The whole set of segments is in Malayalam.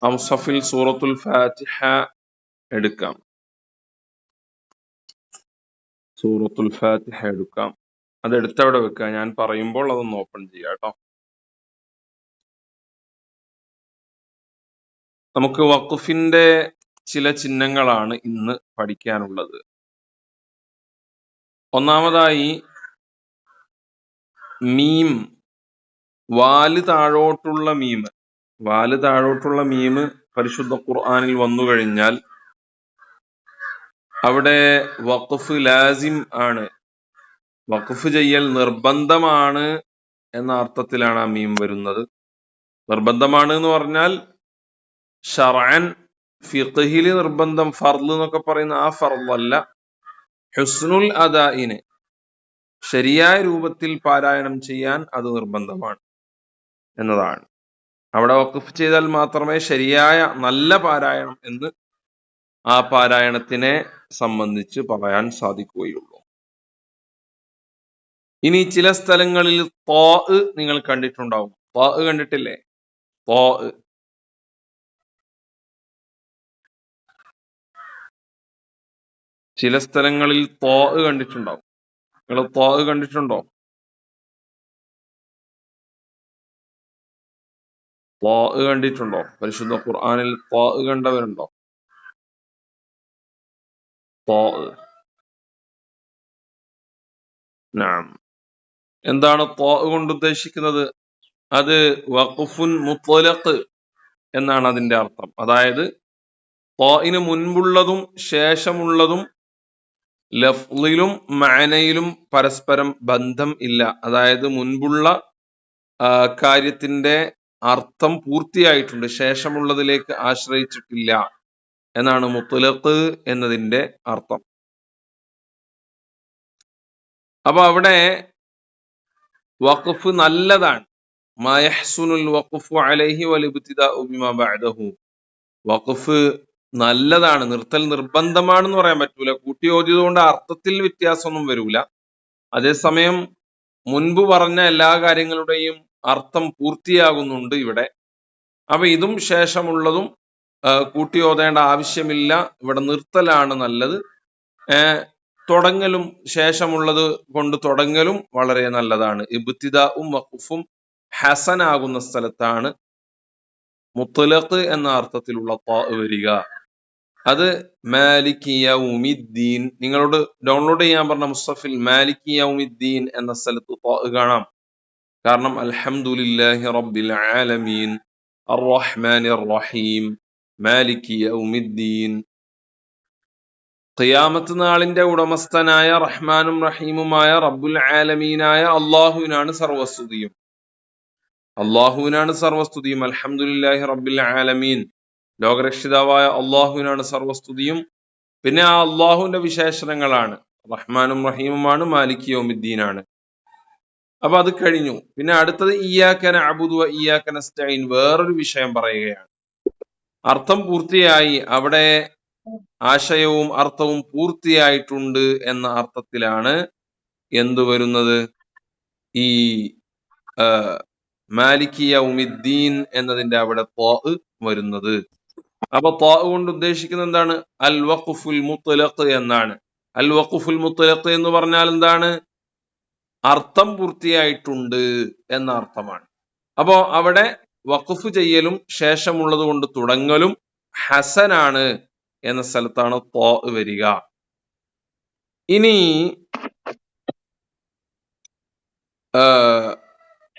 മുസഫിൽ സൂറത്തുൽ ഫാത്തിഹ എടുക്കാം. സൂറത്തുൽ ഫാത്തിഹ എടുക്കാം. അത് എടുത്തവിടെ വെക്കുക. ഞാൻ പറയുമ്പോൾ അതൊന്ന് ഓപ്പൺ ചെയ്യാം കേട്ടോ. നമുക്ക് വഖഫിന്റെ ചില ചിഹ്നങ്ങളാണ് ഇന്ന് പഠിക്കാനുള്ളത്. ഒന്നാമതായി മീം, വാല് താഴോട്ടുള്ള മീം. വാല് താഴോട്ടുള്ള മീം പരിശുദ്ധ ഖുർആനിൽ വന്നു കഴിഞ്ഞാൽ അവിടെ വഖഫ് ലാസിം ആണ്, വഖഫ് ചെയ്യൽ നിർബന്ധമാണ് എന്ന അർത്ഥത്തിലാണ് ആ മീം വരുന്നത്. നിർബന്ധമാണ് എന്ന് പറഞ്ഞാൽ ഷർഅൻ ഫിഖ്ഹിൽ നിർബന്ധം, ഫർള് എന്നൊക്കെ പറയുന്ന ആ ഫർളല്ല, ഹുസ്നുൽ അദാഇന് ശരിയായ രൂപത്തിൽ പാരായണം ചെയ്യാൻ അത് നിർബന്ധമാണ് എന്നതാണ്. അവിടെ വഖഫ് ചെയ്താൽ മാത്രമേ ശരിയായ നല്ല പാരായണം എന്ന് ആ പാരായണത്തിനെ സംബന്ധിച്ച് പറയാൻ സാധിക്കുകയുള്ളൂ. ഇനി ചില സ്ഥലങ്ങളിൽ ത്വാ നിങ്ങൾ കണ്ടിട്ടുണ്ടാവും. ത്വാ കണ്ടിട്ടില്ലേ? ത്വാ, ചില സ്ഥലങ്ങളിൽ ത്വാ കണ്ടിട്ടുണ്ടാവും. നിങ്ങൾ ത്വാ കണ്ടിട്ടുണ്ടോ? ത്വാ കണ്ടിട്ടുണ്ടോ? പരിശുദ്ധ ഖുർആനിൽ ത്വാ കണ്ടവരുണ്ടോ? ത്വാ, നഅം. എന്താണ് ത്വാ കൊണ്ട് ഉദ്ദേശിക്കുന്നത്? അത് വഖഫുൻ മുത്ലഖ് എന്നാണ് അതിന്റെ അർത്ഥം. അതായത് ത്വാഇന് മുൻപുള്ളതും ശേഷമുള്ളതും ലഫ്ളിലും മഅനയിലും പരസ്പരം ബന്ധം ഇല്ല. അതായത് മുൻപുള്ള കാര്യത്തിന്റെ അർത്ഥം പൂർത്തിയായിട്ടുണ്ട്, ശേഷമുള്ളതിലേക്ക് ആശ്രയിച്ചിട്ടില്ല എന്നാണ് മുത്ലഖ് എന്നതിന്റെ അർത്ഥം. അപ്പൊ അവിടെ വഖഫ് നല്ലതാണ്. മാ യഹ്സുനുൽ വഖഫു അലൈഹി വൽഇബ്തിദാഉ ബിമാ ബഅദഹു. വഖഫ് നല്ലതാണ്, നിർത്തൽ നിർബന്ധമാണെന്ന് പറയാൻ പറ്റൂല. കൂട്ടി ഓതിയത് കൊണ്ട് അർത്ഥത്തിൽ വ്യത്യാസമൊന്നും വരൂല. അതേസമയം മുൻപ് പറഞ്ഞ എല്ലാ കാര്യങ്ങളുടെയും അർത്ഥം പൂർത്തിയാകുന്നുണ്ട് ഇവിടെ. അപ്പൊ ഇതും ശേഷമുള്ളതും കൂട്ടി ഓതേണ്ട ആവശ്യമില്ല, ഇവിടെ നിർത്തലാണ് നല്ലത്. തുടങ്ങലും ശേഷമുള്ളത് കൊണ്ട് തുടങ്ങലും വളരെ നല്ലതാണ്. ഇബ്തിദാഉം വഖഫും ഹസനാകുന്ന സ്ഥലത്താണ് മുത്ലഖ് എന്ന അർത്ഥത്തിലുള്ള ത്വാ വരിക. അത് മാലികി യൗമിദ്ദീൻ, നിങ്ങളോട് ഡൗൺലോഡ് ചെയ്യാൻ പറഞ്ഞ മുസ്തഫിൽ മാലികി യൗമിദ്ദീൻ എന്ന സ്ഥലത്ത് ത്വാ കാണാം. കാരണം അൽഹംദുലില്ലാഹി റബ്ബിൽ ആലമീൻ അർറഹ്മാനിർ റഹീം മാലികി യൗമിദ്ദീൻ. ഖിയാമത്ത് നാളിന്റെ ഉടമസ്ഥനായ റഹ്മാനും റഹീമുമായ റബ്ബുൽ ആലമീനായ അള്ളാഹുവിനാണ് സർവസ്തുതിയും. അള്ളാഹുവിനാണ് സർവസ്തുതിയും. അൽഹംദുലില്ലാഹി റബ്ബിൽ ആലമീൻ, ലോകരക്ഷിതാവായ അള്ളാഹുവിനാണ് സർവസ്തുതിയും. പിന്നെ ആ അള്ളാഹുവിന്റെ വിശേഷണങ്ങളാണ് റഹ്മാനും റഹീമുമാണ്, മാലിക് യൗമിദ്ദീനാണ്. അപ്പൊ അത് കഴിഞ്ഞു. പിന്നെ അടുത്തത് ഇയ്യാക നഅ്ബുദു വ ഇയ്യാക നസ്തഈൻ, വേറൊരു വിഷയം പറയുകയാണ്. അർത്ഥം പൂർത്തിയായി, അവിടെ ആശയവും അർത്ഥവും പൂർത്തിയായിട്ടുണ്ട് എന്ന അർത്ഥത്തിലാണ് എന്ത് വരുന്നത്? ഈ മാലികി യൗമിദ്ദീൻ എന്നതിന്റെ അവിടെ ത്വാ വരുന്നത്. അപ്പൊ ത്വാ കൊണ്ട് ഉദ്ദേശിക്കുന്നത് എന്താണ്? അൽ വഖഫുൽ മുത്ലഖ് എന്നാണ്. അൽ വഖഫുൽ മുത്ലഖ് എന്ന് പറഞ്ഞാൽ എന്താണ്? അർത്ഥം പൂർത്തിയായിട്ടുണ്ട് എന്ന അർത്ഥമാണ്. അപ്പോ അവിടെ വഖഫ് ചെയ്യലും ശേഷമുള്ളത് കൊണ്ട് തുടങ്ങലും ഹസനാണ് എന്ന സ്ഥലത്താണ് ത്വാ വരിക. ഇനി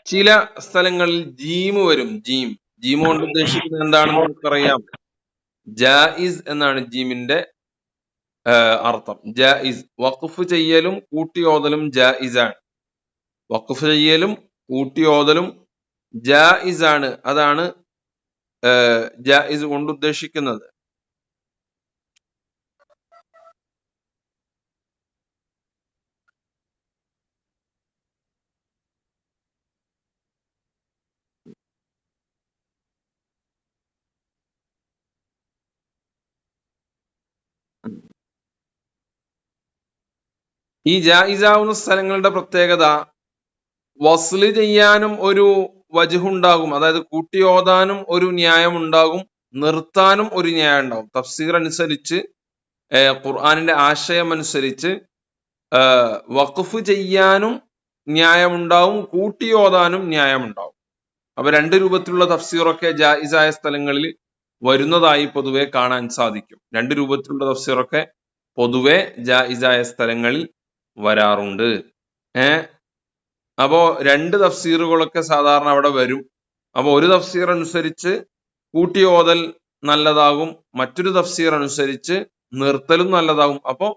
ചില സ്ഥലങ്ങളിൽ ജീമ് വരും. ജീം കൊണ്ട് ഉദ്ദേശിക്കുന്നത് എന്താണെന്ന് നമുക്കറിയാം. ജായിസ് എന്നാണ് ജീമിന്റെ അർത്ഥം. ജായിസ്, വഖഫ് ചെയ്യലും കൂട്ടിയോതലും ജായിസാണ്. വഖഫ് ചെയ്യലും കൂട്ടിയോതലും ജായിസാണ്. അതാണ് ജായിസ് കൊണ്ട് ഉദ്ദേശിക്കുന്നത്. ഈ ജായിസാവുന്ന സ്ഥലങ്ങളുടെ പ്രത്യേകത, വസ്ല് ചെയ്യാനും ഒരു വജ്ഹുണ്ടാകും, അതായത് കൂട്ടി ഓതാനും ഒരു ന്യായം ഉണ്ടാകും, നിർത്താനും ഒരു ന്യായം ഉണ്ടാവും. തഫ്സീർ അനുസരിച്ച്, ഖുർആനിന്റെ ആശയം അനുസരിച്ച് വഖഫ് ചെയ്യാനും ന്യായമുണ്ടാവും, കൂട്ടിയോതാനും ന്യായമുണ്ടാവും. അപ്പൊ രണ്ട് രൂപത്തിലുള്ള തഫ്സീറൊക്കെ ജായിസായ സ്ഥലങ്ങളിൽ വരുന്നതായി പൊതുവെ കാണാൻ സാധിക്കും. രണ്ട് രൂപത്തിലുള്ള തഫ്സീറൊക്കെ പൊതുവെ ജായിസായ സ്ഥലങ്ങളിൽ വരാറുണ്ട്. അപ്പോ രണ്ട് തഫ്സീറുകളൊക്കെ സാധാരണ അവിടെ വരും. അപ്പൊ ഒരു തഫ്സീർ അനുസരിച്ച് കൂട്ടി ഓതൽ നല്ലതാകും, മറ്റൊരു തഫ്സീർ അനുസരിച്ച് നിർത്തലും നല്ലതാകും. അപ്പോ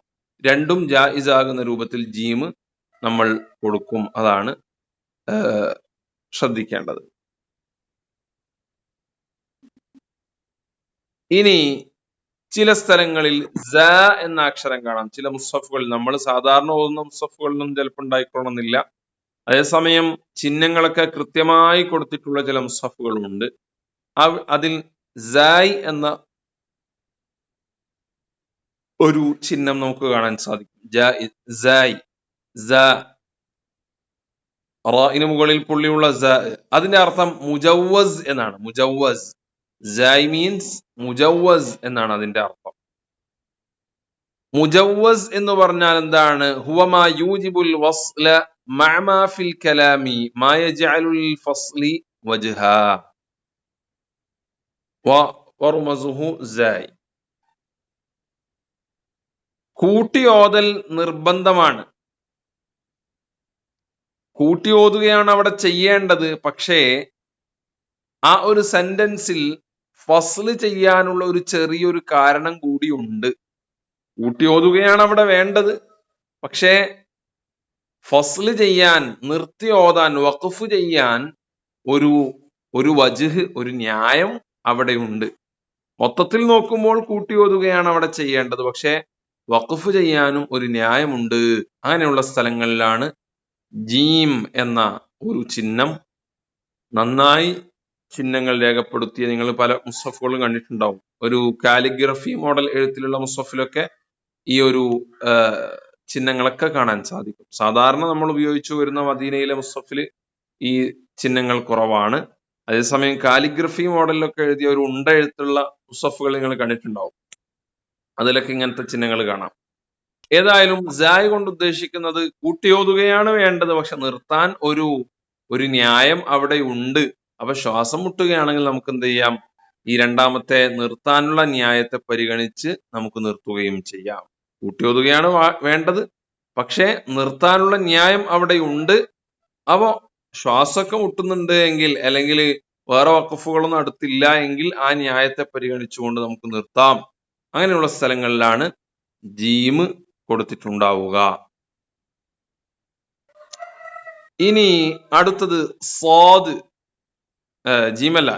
രണ്ടും ജായിസാകുന്ന രൂപത്തിൽ ജീം നമ്മൾ കൊടുക്കും. അതാണ് ശ്രദ്ധിക്കേണ്ടത്. ഇനി ചില സ്ഥലങ്ങളിൽ സ എന്ന അക്ഷരം കാണാം. ചില മുസ്ഹഫുകളിൽ, നമ്മൾ സാധാരണ ഓതുന്ന മുസ്ഹഫുകളിലും ചിലപ്പോൾ ഉണ്ടായിക്കൊള്ളണമെന്നില്ല. അതേസമയം ചിഹ്നങ്ങളൊക്കെ കൃത്യമായി കൊടുത്തിട്ടുള്ള ചില മുസ്ഹഫുകളുമുണ്ട്. അതിൽ സായ് എന്ന ഒരു ചിഹ്നം നമുക്ക് കാണാൻ സാധിക്കും. റാഇന് മുകളിൽ പുള്ളിയുള്ള അതിന്റെ അർത്ഥം മുജവ്വസ് എന്നാണ്. മുജവ്വസ്, സായ് മീൻസ് മുജവ്വസ് എന്നാണ് അതിന്റെ അർത്ഥം. മുജവ്വസ് എന്ന് പറഞ്ഞാൽ എന്താണ്? ഹുവ മാ യൂജിബുൽ വസ്ല മഅ മാ ഫിൽ കലാമി മാ യജ്അലുൽ ഫസ്ലി വജ്ഹാ വറമസുഹു സായ്. കൂട്ടിയോതൽ നിർബന്ധമാണ്, കൂട്ടിയോതുകയാണ് അവിടെ ചെയ്യേണ്ടത്. പക്ഷേ ആ ഒരു സെന്റൻസിൽ ഫസ്ല് ചെയ്യാനുള്ള ഒരു ചെറിയൊരു കാരണം കൂടി ഉണ്ട്. കൂട്ടിയോതുകയാണ് അവിടെ വേണ്ടത്, പക്ഷേ ഫസ്ല് ചെയ്യാൻ, നിർത്തി ഓതാൻ, വഖഫ് ചെയ്യാൻ ഒരു വജ്ഹ്, ഒരു ന്യായം അവിടെ ഉണ്ട്. മൊത്തത്തിൽ നോക്കുമ്പോൾ കൂട്ടിയോതുകയാണ് അവിടെ ചെയ്യേണ്ടത്, പക്ഷെ വഖഫ് ചെയ്യാനും ഒരു ന്യായമുണ്ട്. അങ്ങനെയുള്ള സ്ഥലങ്ങളിലാണ് ജീം എന്ന ഒരു ചിഹ്നം നന്നായി ചിഹ്നങ്ങൾ രേഖപ്പെടുത്തിയ നിങ്ങൾ പല മുസ്ഹഫുകളും കണ്ടിട്ടുണ്ടാവും. ഒരു കാലിഗ്രഫി മോഡൽ എഴുത്തിലുള്ള മുസ്ഹഫിലൊക്കെ ഈ ഒരു ചിഹ്നങ്ങളൊക്കെ കാണാൻ സാധിക്കും. സാധാരണ നമ്മൾ ഉപയോഗിച്ചു വരുന്ന മദീനയിലെ മുസ്ഹഫിൽ ഈ ചിഹ്നങ്ങൾ കുറവാണ്. അതേസമയം കാലിഗ്രഫി മോഡലിലൊക്കെ എഴുതിയ ഒരു ഉണ്ട എഴുത്തുള്ള മുസ്ഹഫുകൾ നിങ്ങൾ കണ്ടിട്ടുണ്ടാവും. അതിലൊക്കെ ഇങ്ങനത്തെ ചിഹ്നങ്ങൾ കാണാം. ഏതായാലും സായ് കൊണ്ട് ഉദ്ദേശിക്കുന്നത് കൂട്ടിയോതുകയാണ് വേണ്ടത്, പക്ഷെ നിർത്താൻ ഒരു ന്യായം അവിടെ ഉണ്ട്. അപ്പൊ ശ്വാസം മുട്ടുകയാണെങ്കിൽ നമുക്ക് എന്ത് ചെയ്യാം? ഈ രണ്ടാമത്തെ നിർത്താനുള്ള ന്യായത്തെ പരിഗണിച്ച് നമുക്ക് നിർത്തുകയും ചെയ്യാം. കൂട്ടിയോതുകയാണ് വേണ്ടത്, പക്ഷെ നിർത്താനുള്ള ന്യായം അവിടെ ഉണ്ട്. അപ്പോ ശ്വാസമൊക്കെ മുട്ടുന്നുണ്ട് എങ്കിൽ, അല്ലെങ്കിൽ വേറെ വഖഫുകളൊന്നും അടുത്തില്ല എങ്കിൽ ആ ന്യായത്തെ പരിഗണിച്ചുകൊണ്ട് നമുക്ക് നിർത്താം. അങ്ങനെയുള്ള സ്ഥലങ്ങളിലാണ് ജീം കൊടുത്തിട്ടുണ്ടാവുക. ഇനി അടുത്തത് സ്വാദ്. ജീമല്ല,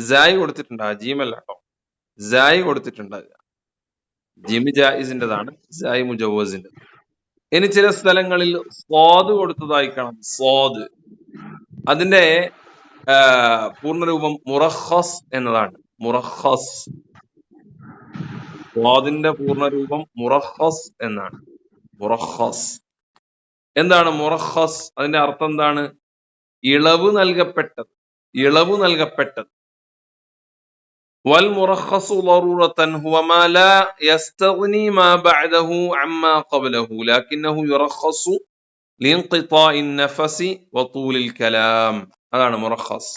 സായ് കൊടുത്തിട്ടുണ്ടാവുക, ജീമല്ല കേട്ടോ, സായ് കൊടുത്തിട്ടുണ്ടാവുക. ജീമ് ജായിസിൻ്റെതാണ്, സായ് മുജവ്വസിന്റെ. ഇനി ചില സ്ഥലങ്ങളിൽ സ്വാദ് കൊടുത്തതായി കാണാം. സ്വാദ്, അതിന്റെ പൂർണ്ണരൂപം മുറഖസ് എന്നതാണ്. മുറഖസ്, സ്വാദിന്റെ പൂർണ്ണരൂപം മുറഖസ് എന്നാണ്. മുറഖസ് എന്താണ്? മുറഖസ് അതിന്റെ അർത്ഥം എന്താണ്? ഇളവ് നൽകപ്പെട്ടത്, ഇളവ് നൽകപ്പെട്ടത്. വൽ മുറഖസു ളറൂറതൻ ഹുവ മാ ലാ യസ്തഗ്നി മാ ബഅദഹു അമ്മാ ഖബ്ലഹു ലകിന്നഹു യുറഖസു ലിൻഖിതാഇൻ നഫസി വതൂലിൽ കലാം. അതാണ് മുറഖസ്.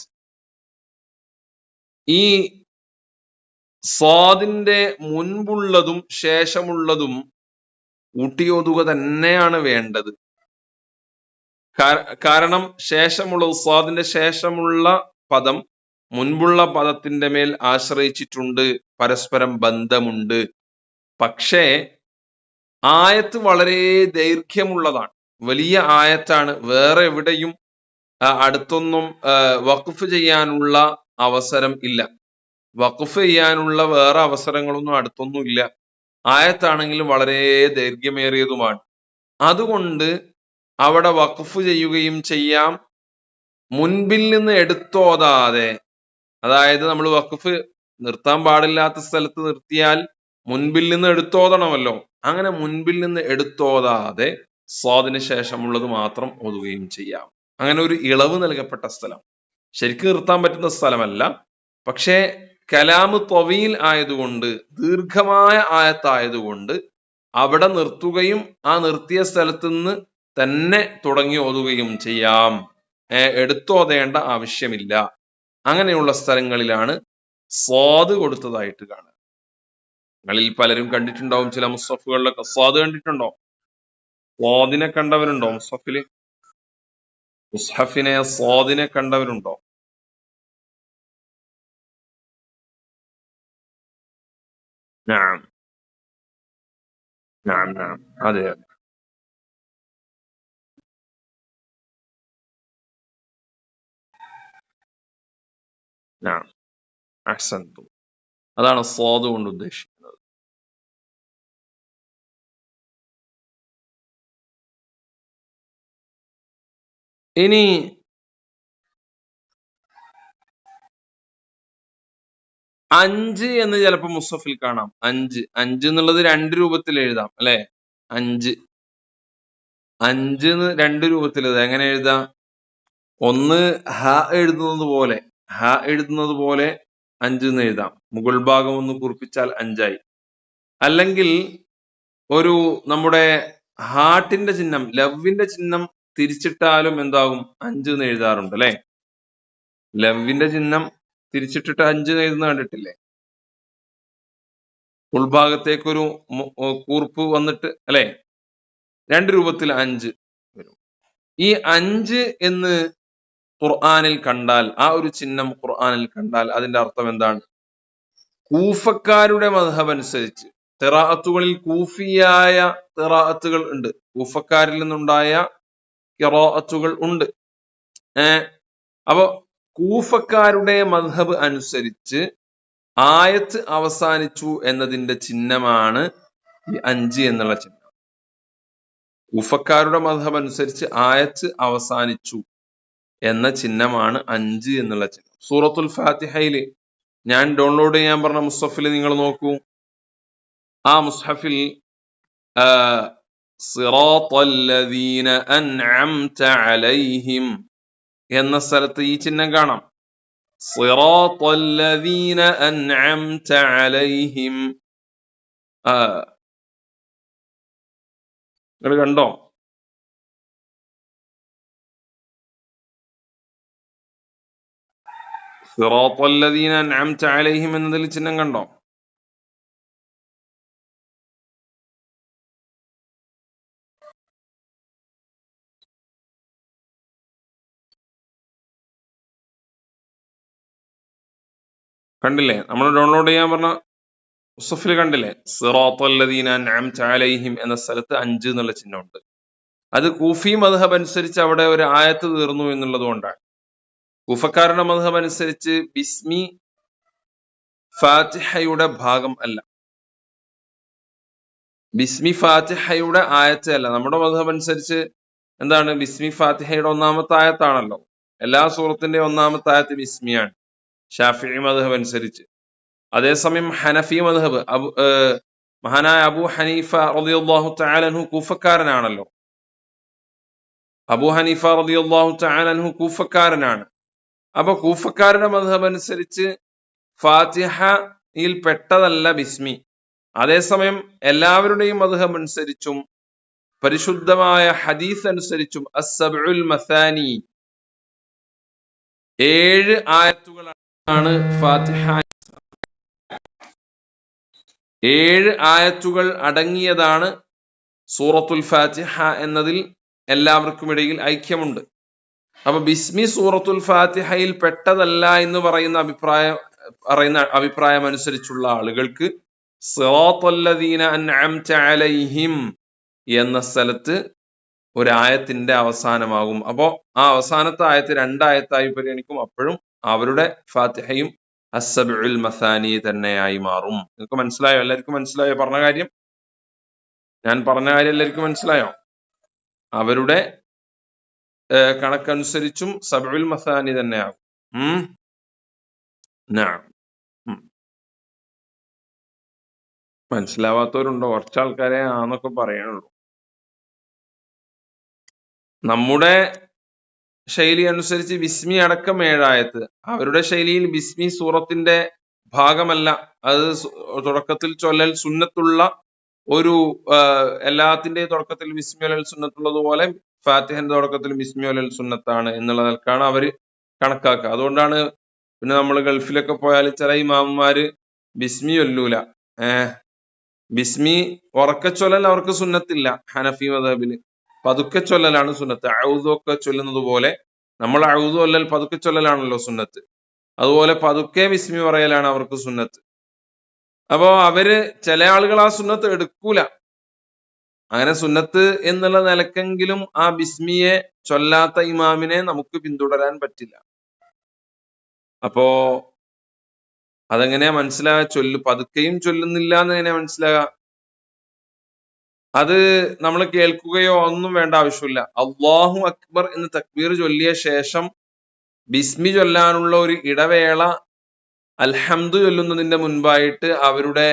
ഈ സ്വാദിന്റെ മുൻപുള്ളതും ശേഷമുള്ളതും കൂട്ടിയോതുക തന്നെയാണ് വേണ്ടത്. കാരണം സ്വാദിന്റെ ശേഷമുള്ള പദം മുൻപുള്ള പദത്തിന്റെ മേൽ ആശ്രയിച്ചിട്ടുണ്ട്, പരസ്പരം ബന്ധമുണ്ട്. പക്ഷേ ആയത്ത് വളരെ ദൈർഘ്യമുള്ളതാണ്, വലിയ ആയത്താണ്. വേറെ എവിടെയും അടുത്തൊന്നും വഖഫ് ചെയ്യാനുള്ള അവസരം ഇല്ല. വഖഫ് ചെയ്യാനുള്ള വേറെ അവസരങ്ങളൊന്നും അടുത്തൊന്നും ഇല്ല. ആയത്താണെങ്കിലും വളരെ ദൈർഘ്യമേറിയതുമാണ്. അതുകൊണ്ട് അവിടെ വഖഫ് ചെയ്യുകയും ചെയ്യാം. മുൻപിൽ നിന്ന് എടുത്തോതാതെ, അതായത് നമ്മൾ വഖഫ് നിർത്താൻ പാടില്ലാത്ത സ്ഥലത്ത് നിർത്തിയാൽ മുൻപിൽ നിന്ന് എടുത്തോതണമല്ലോ. അങ്ങനെ മുൻപിൽ നിന്ന് എടുത്തോതാതെ സ്വാദിന് ശേഷമുള്ളത് മാത്രം ഓതുകയും ചെയ്യാം. അങ്ങനെ ഒരു ഇളവ് നൽകപ്പെട്ട സ്ഥലം. ശരിക്കും നിർത്താൻ പറ്റുന്ന സ്ഥലമല്ല, പക്ഷേ കലാമ് ത്വവീൽ ആയതുകൊണ്ട്, ദീർഘമായ ആയത്തായതുകൊണ്ട് അവിടെ നിർത്തുകയും ആ നിർത്തിയ സ്ഥലത്ത് നിന്ന് തന്നെ തുടങ്ങി ഓതുകയും ചെയ്യാം. എടുത്തോതേണ്ട ആവശ്യമില്ല. അങ്ങനെയുള്ള സ്ഥലങ്ങളിലാണ് സ്വാദ് കൊടുത്തതായിട്ട് കാണുക. നിങ്ങളിൽ പലരും കണ്ടിട്ടുണ്ടാവും, ചില മുസ്ഹഫുകളിലൊക്കെ സ്വാദ് കണ്ടിട്ടുണ്ടോ? സ്വാദിനെ കണ്ടവരുണ്ടോ? മുസ്ഹഫിനെ സ്വാദിനെ കണ്ടവരുണ്ടോ? നഅം നഅം നഅം, അതെ അതെ, നഅം, അഹ്സൻതും. അതാണ് സ്വാദ് കൊണ്ട് ഉദ്ദേശിക്കുന്നത്. ഇനി 5 എന്ന് ചിലപ്പോൾ മുസ്ഹഫിൽ കാണാം. 5 എന്നുള്ളത് 2 രൂപത്തിൽ എഴുതാം അല്ലെ? 5 എന്ന് 2 രൂപത്തിൽ എഴുതാം. എങ്ങനെ എഴുതാം? ഒന്ന് എഴുതുന്നത് പോലെ, എഴുതുന്നത് പോലെ 5 എന്ന് എഴുതാം. മുകൾ ഭാഗം ഒന്ന് കുറിപ്പിച്ചാൽ 5 ആയി. അല്ലെങ്കിൽ ഒരു നമ്മുടെ ഹാർട്ടിന്റെ ചിഹ്നം, ലവിന്റെ ചിഹ്നം തിരിച്ചിട്ടാലും എന്താകും? 5 എന്ന് എഴുതാറുണ്ട് അല്ലെ? ലവിന്റെ ചിഹ്നം തിരിച്ചിട്ടിട്ട് 5 എന്ന് എഴുതുന്ന കണ്ടിട്ടില്ലേ? ഉൾഭാഗത്തേക്കൊരു കൂർപ്പ് വന്നിട്ട് അല്ലെ? 2 രൂപത്തിൽ 5 വരും. ഈ 5 എന്ന് ഖുർആനിൽ കണ്ടാൽ, ആ ഒരു ചിഹ്നം ഖുർആനിൽ കണ്ടാൽ അതിന്റെ അർത്ഥം എന്താണ്? കൂഫക്കാരുടെ മദ്ഹബ് അനുസരിച്ച് ഖിറാഅത്തുകളിൽ കൂഫിയായ ഖിറാഅത്തുകൾ ഉണ്ട്, കൂഫക്കാരിൽ നിന്നുണ്ടായ ഖിറാഅത്തുകൾ ഉണ്ട്. അപ്പൊ കൂഫക്കാരുടെ മദ്ഹബ് അനുസരിച്ച് ആയത്ത് അവസാനിച്ചു എന്നതിന്റെ ചിഹ്നമാണ് ഈ 5 എന്നുള്ള ചിഹ്നം. കൂഫക്കാരുടെ മദ്ഹബ് അനുസരിച്ച് ആയത്ത് അവസാനിച്ചു എന്ന ചിഹ്നമാണ് 5 എന്നുള്ള ചിഹ്നം. സൂറത്തുൽ ഫാത്തിഹയില് ഞാൻ ഡൗൺലോഡ് ചെയ്യാൻ പറഞ്ഞ മുസ്ഹഫിൽ നിങ്ങൾ നോക്കൂ. ആ മുസ്ഹഫിൽ സിറാത്തല്ലദീന അൻഅംത അലൈഹിം എന്ന സ്ഥലത്ത് ഈ ചിഹ്നം കാണാം. സിറാത്തല്ലദീന അൻഅംത അലൈഹിം. നിങ്ങൾ കണ്ടോ? സിറാത്തല്ലദീന അൻഅംത അലൈഹിം എന്നതിൽ ചിഹ്നം കണ്ടോ? കണ്ടില്ലേ? നമ്മൾ ഡൗൺലോഡ് ചെയ്യാൻ പറഞ്ഞ മുസ്ഹഫിൽ കണ്ടില്ലേ? സിറാത്തല്ലദീന അൻഅംത അലൈഹിം എന്ന സ്ഥലത്ത് 5 എന്നുള്ള ചിഹ്നമുണ്ട്. അത് കൂഫി മദ്ഹബ് അനുസരിച്ച് അവിടെ ഒരു ആയത്ത് തീർന്നു എന്നുള്ളത് കൊണ്ടാണ്. കൂഫക്കാരുടെ മദ്ഹബ് അനുസരിച്ച് ബിസ്മി ഫാത്തിഹയുടെ ഭാഗം അല്ല, ബിസ്മി ഫാത്തിഹയുടെ ആയത്ത് അല്ല. നമ്മുടെ മദ്ഹബ് അനുസരിച്ച് എന്താണ്? ബിസ്മി ഫാത്തിഹയുടെ ഒന്നാമത്തെ ആയത്താണല്ലോ. എല്ലാ സൂറത്തിന്റെ ഒന്നാമത്തെ ആയത്ത് ബിസ്മിയാണ് ഷാഫിഈ മദ്ഹബ് അനുസരിച്ച്. അതേസമയം ഹനഫി മദ്ഹബ്, മഹാനായ അബൂ ഹനീഫ റളിയല്ലാഹു തആല അൻഹു കൂഫക്കാരനാണല്ലോ. അബൂ ഹനീഫ റളിയല്ലാഹു തആല അൻഹു കൂഫക്കാരനാണ്. അപ്പൊ കൂഫക്കാരുടെ മദ്ഹബ് അനുസരിച്ച് ഫാത്തിഹയിൽ പെട്ടതല്ല ബിസ്മി. അതേസമയം എല്ലാവരുടെയും മദ്ഹബ് അനുസരിച്ചും പരിശുദ്ധമായ ഹദീസ് അനുസരിച്ചും അസ്സബ്ഉൽ മസാനി 7 ആയത്തുകളാണ് ഫാത്തിഹ. 7 ആയത്തുകൾ അടങ്ങിയതാണ് സൂറത്തുൽ ഫാത്തിഹ എന്നതിൽ എല്ലാവർക്കും ഇടയിൽ ഐക്യമുണ്ട്. അപ്പൊ ബിസ്മി സൂറത്തുൽ ഫാത്തിഹയിൽ പെട്ടതല്ല എന്ന് പറയുന്ന അഭിപ്രായം അനുസരിച്ചുള്ള ആളുകൾക്ക് സിറാത്തല്ലദീന അൻഅംത അലൈഹിം എന്ന സ്ഥലത്ത് ഒരായത്തിന്റെ അവസാനമാകും. അപ്പോ ആ അവസാനത്തെ ആയത്ത് 2 ആയത്തായി പരിഗണിക്കും. അപ്പോഴും അവരുടെ ഫാത്തിഹയും അസ്സബ്ഉൽ മസാനി തന്നെയായി മാറും. നിങ്ങൾക്ക് മനസ്സിലായോ? എല്ലാവർക്കും മനസ്സിലായോ പറഞ്ഞ കാര്യം? ഞാൻ പറഞ്ഞ കാര്യം എല്ലാവർക്കും മനസ്സിലായോ? അവരുടെ കണക്കനുസരിച്ചും സബ്ഉൽ മസാനി തന്നെയാകും. മനസ്സിലാവാത്തവരുണ്ടോ? കുറച്ച് ആൾക്കാരെ ആന്നൊക്കെ പറയാനുള്ളൂ. നമ്മുടെ ശൈലി അനുസരിച്ച് ബിസ്മി അടക്കം 7 ആയത്ത്, അവരുടെ ശൈലിയിൽ ബിസ്മി സൂറത്തിന്റെ ഭാഗമല്ല. അത് തുടക്കത്തിൽ ചൊല്ലൽ സുന്നത്തുള്ള ഒരു എല്ലാത്തിന്റെയും തുടക്കത്തിൽ ബിസ്മി ചൊല്ലൽ സുന്നത്തുള്ളതുപോലെ ഫാത്തിഹന്റെ തുടക്കത്തിൽ ബിസ്മി ചൊല്ലൽ സുന്നത്താണ് എന്നുള്ള നിലക്കാണ് അവര് കണക്കാക്കുക. അതുകൊണ്ടാണ് പിന്നെ നമ്മൾ ഗൾഫിലൊക്കെ പോയാൽ ചില ഇമാമുമാര് ബിസ്മി ചൊല്ലൂല. ബിസ്മി ഉറക്കച്ചൊല്ലൽ അവർക്ക് സുന്നത്തില്ല. ഹനഫി മദ്ഹബില് പതുക്കെ ചൊല്ലലാണ് സുന്നത്ത്. ഔദു ഒക്കെ ചൊല്ലുന്നത് പോലെ നമ്മൾ ഔദു അല്ലൽ പതുക്കെ ചൊല്ലലാണല്ലോ സുന്നത്ത്. അതുപോലെ പതുക്കെ ബിസ്മി പറയലാണ് അവർക്ക് സുന്നത്ത്. അപ്പോ അവര് ചില ആളുകൾ ആ സുന്നത്ത് എടുക്കൂല. അങ്ങനെ സുന്നത്ത് എന്നുള്ള നിലക്കെങ്കിലും ആ ബിസ്മിയെ ചൊല്ലാത്ത ഇമാമിനെ നമുക്ക് പിന്തുടരാൻ പറ്റില്ല. അപ്പോ അതെങ്ങനെയാ മനസ്സിലാകാ? പതുക്കെയും ചൊല്ലുന്നില്ല എന്ന് എങ്ങനെയാ മനസ്സിലാകാ? അത് നമ്മൾ കേൾക്കുകയോ ഒന്നും വേണ്ട ആവശ്യമില്ല. അല്ലാഹു അക്ബർ എന്ന് തക്ബീർ ചൊല്ലിയ ശേഷം ബിസ്മി ചൊല്ലാനുള്ള ഒരു ഇടവേള അൽഹംദു ചൊല്ലുന്നതിന്റെ മുൻപായിട്ട് അവരുടെ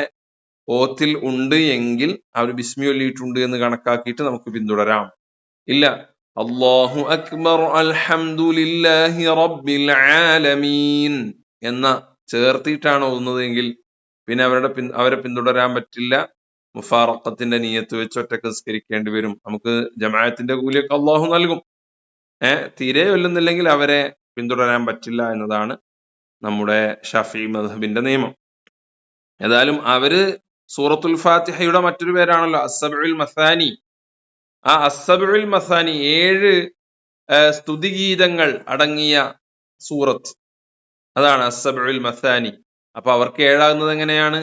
ഓത്തിൽ ഉണ്ട് എങ്കിൽ അവർ ബിസ്മി ചൊല്ലിയിട്ടുണ്ട് എന്ന് കണക്കാക്കിയിട്ട് നമുക്ക് പിന്തുടരാം. ഇല്ല, അല്ലാഹു അക്ബർ അൽഹംദുലില്ലാഹി റബ്ബിൽ ആലമീൻ എന്ന ചേർത്തിട്ടാണ് ഓതുന്നതെങ്കിൽ പിന്നെ അവരെ പിന്തുടരാൻ പറ്റില്ല. മുഫാറഖത്തിന്റെ നിയത്ത് വെച്ച് ഒറ്റക്ക് നിസ്കരിക്കേണ്ടി വരും. നമുക്ക് ജമാഅത്തിന്റെ കൂലിയൊക്കെ അള്ളാഹു നൽകും. തീരെ ചൊല്ലുന്നില്ലെങ്കിൽ അവരെ പിന്തുടരാൻ പറ്റില്ല എന്നതാണ് നമ്മുടെ ഷഫീ മദ്ഹബിന്റെ നിയമം. ഏതായാലും അവര് സൂറത്തുൽ ഫാത്തിഹയുടെ മറ്റൊരു പേരാണല്ലോ അസ്സബഉൽ മസാനി. ആ അസ്സബഉൽ മസാനി 7 സ്തുതിഗീതങ്ങൾ അടങ്ങിയ സൂറത്ത്, അതാണ് അസ്സബഉൽ മസാനി. അപ്പൊ അവർക്ക് 7 എങ്ങനെയാണ്?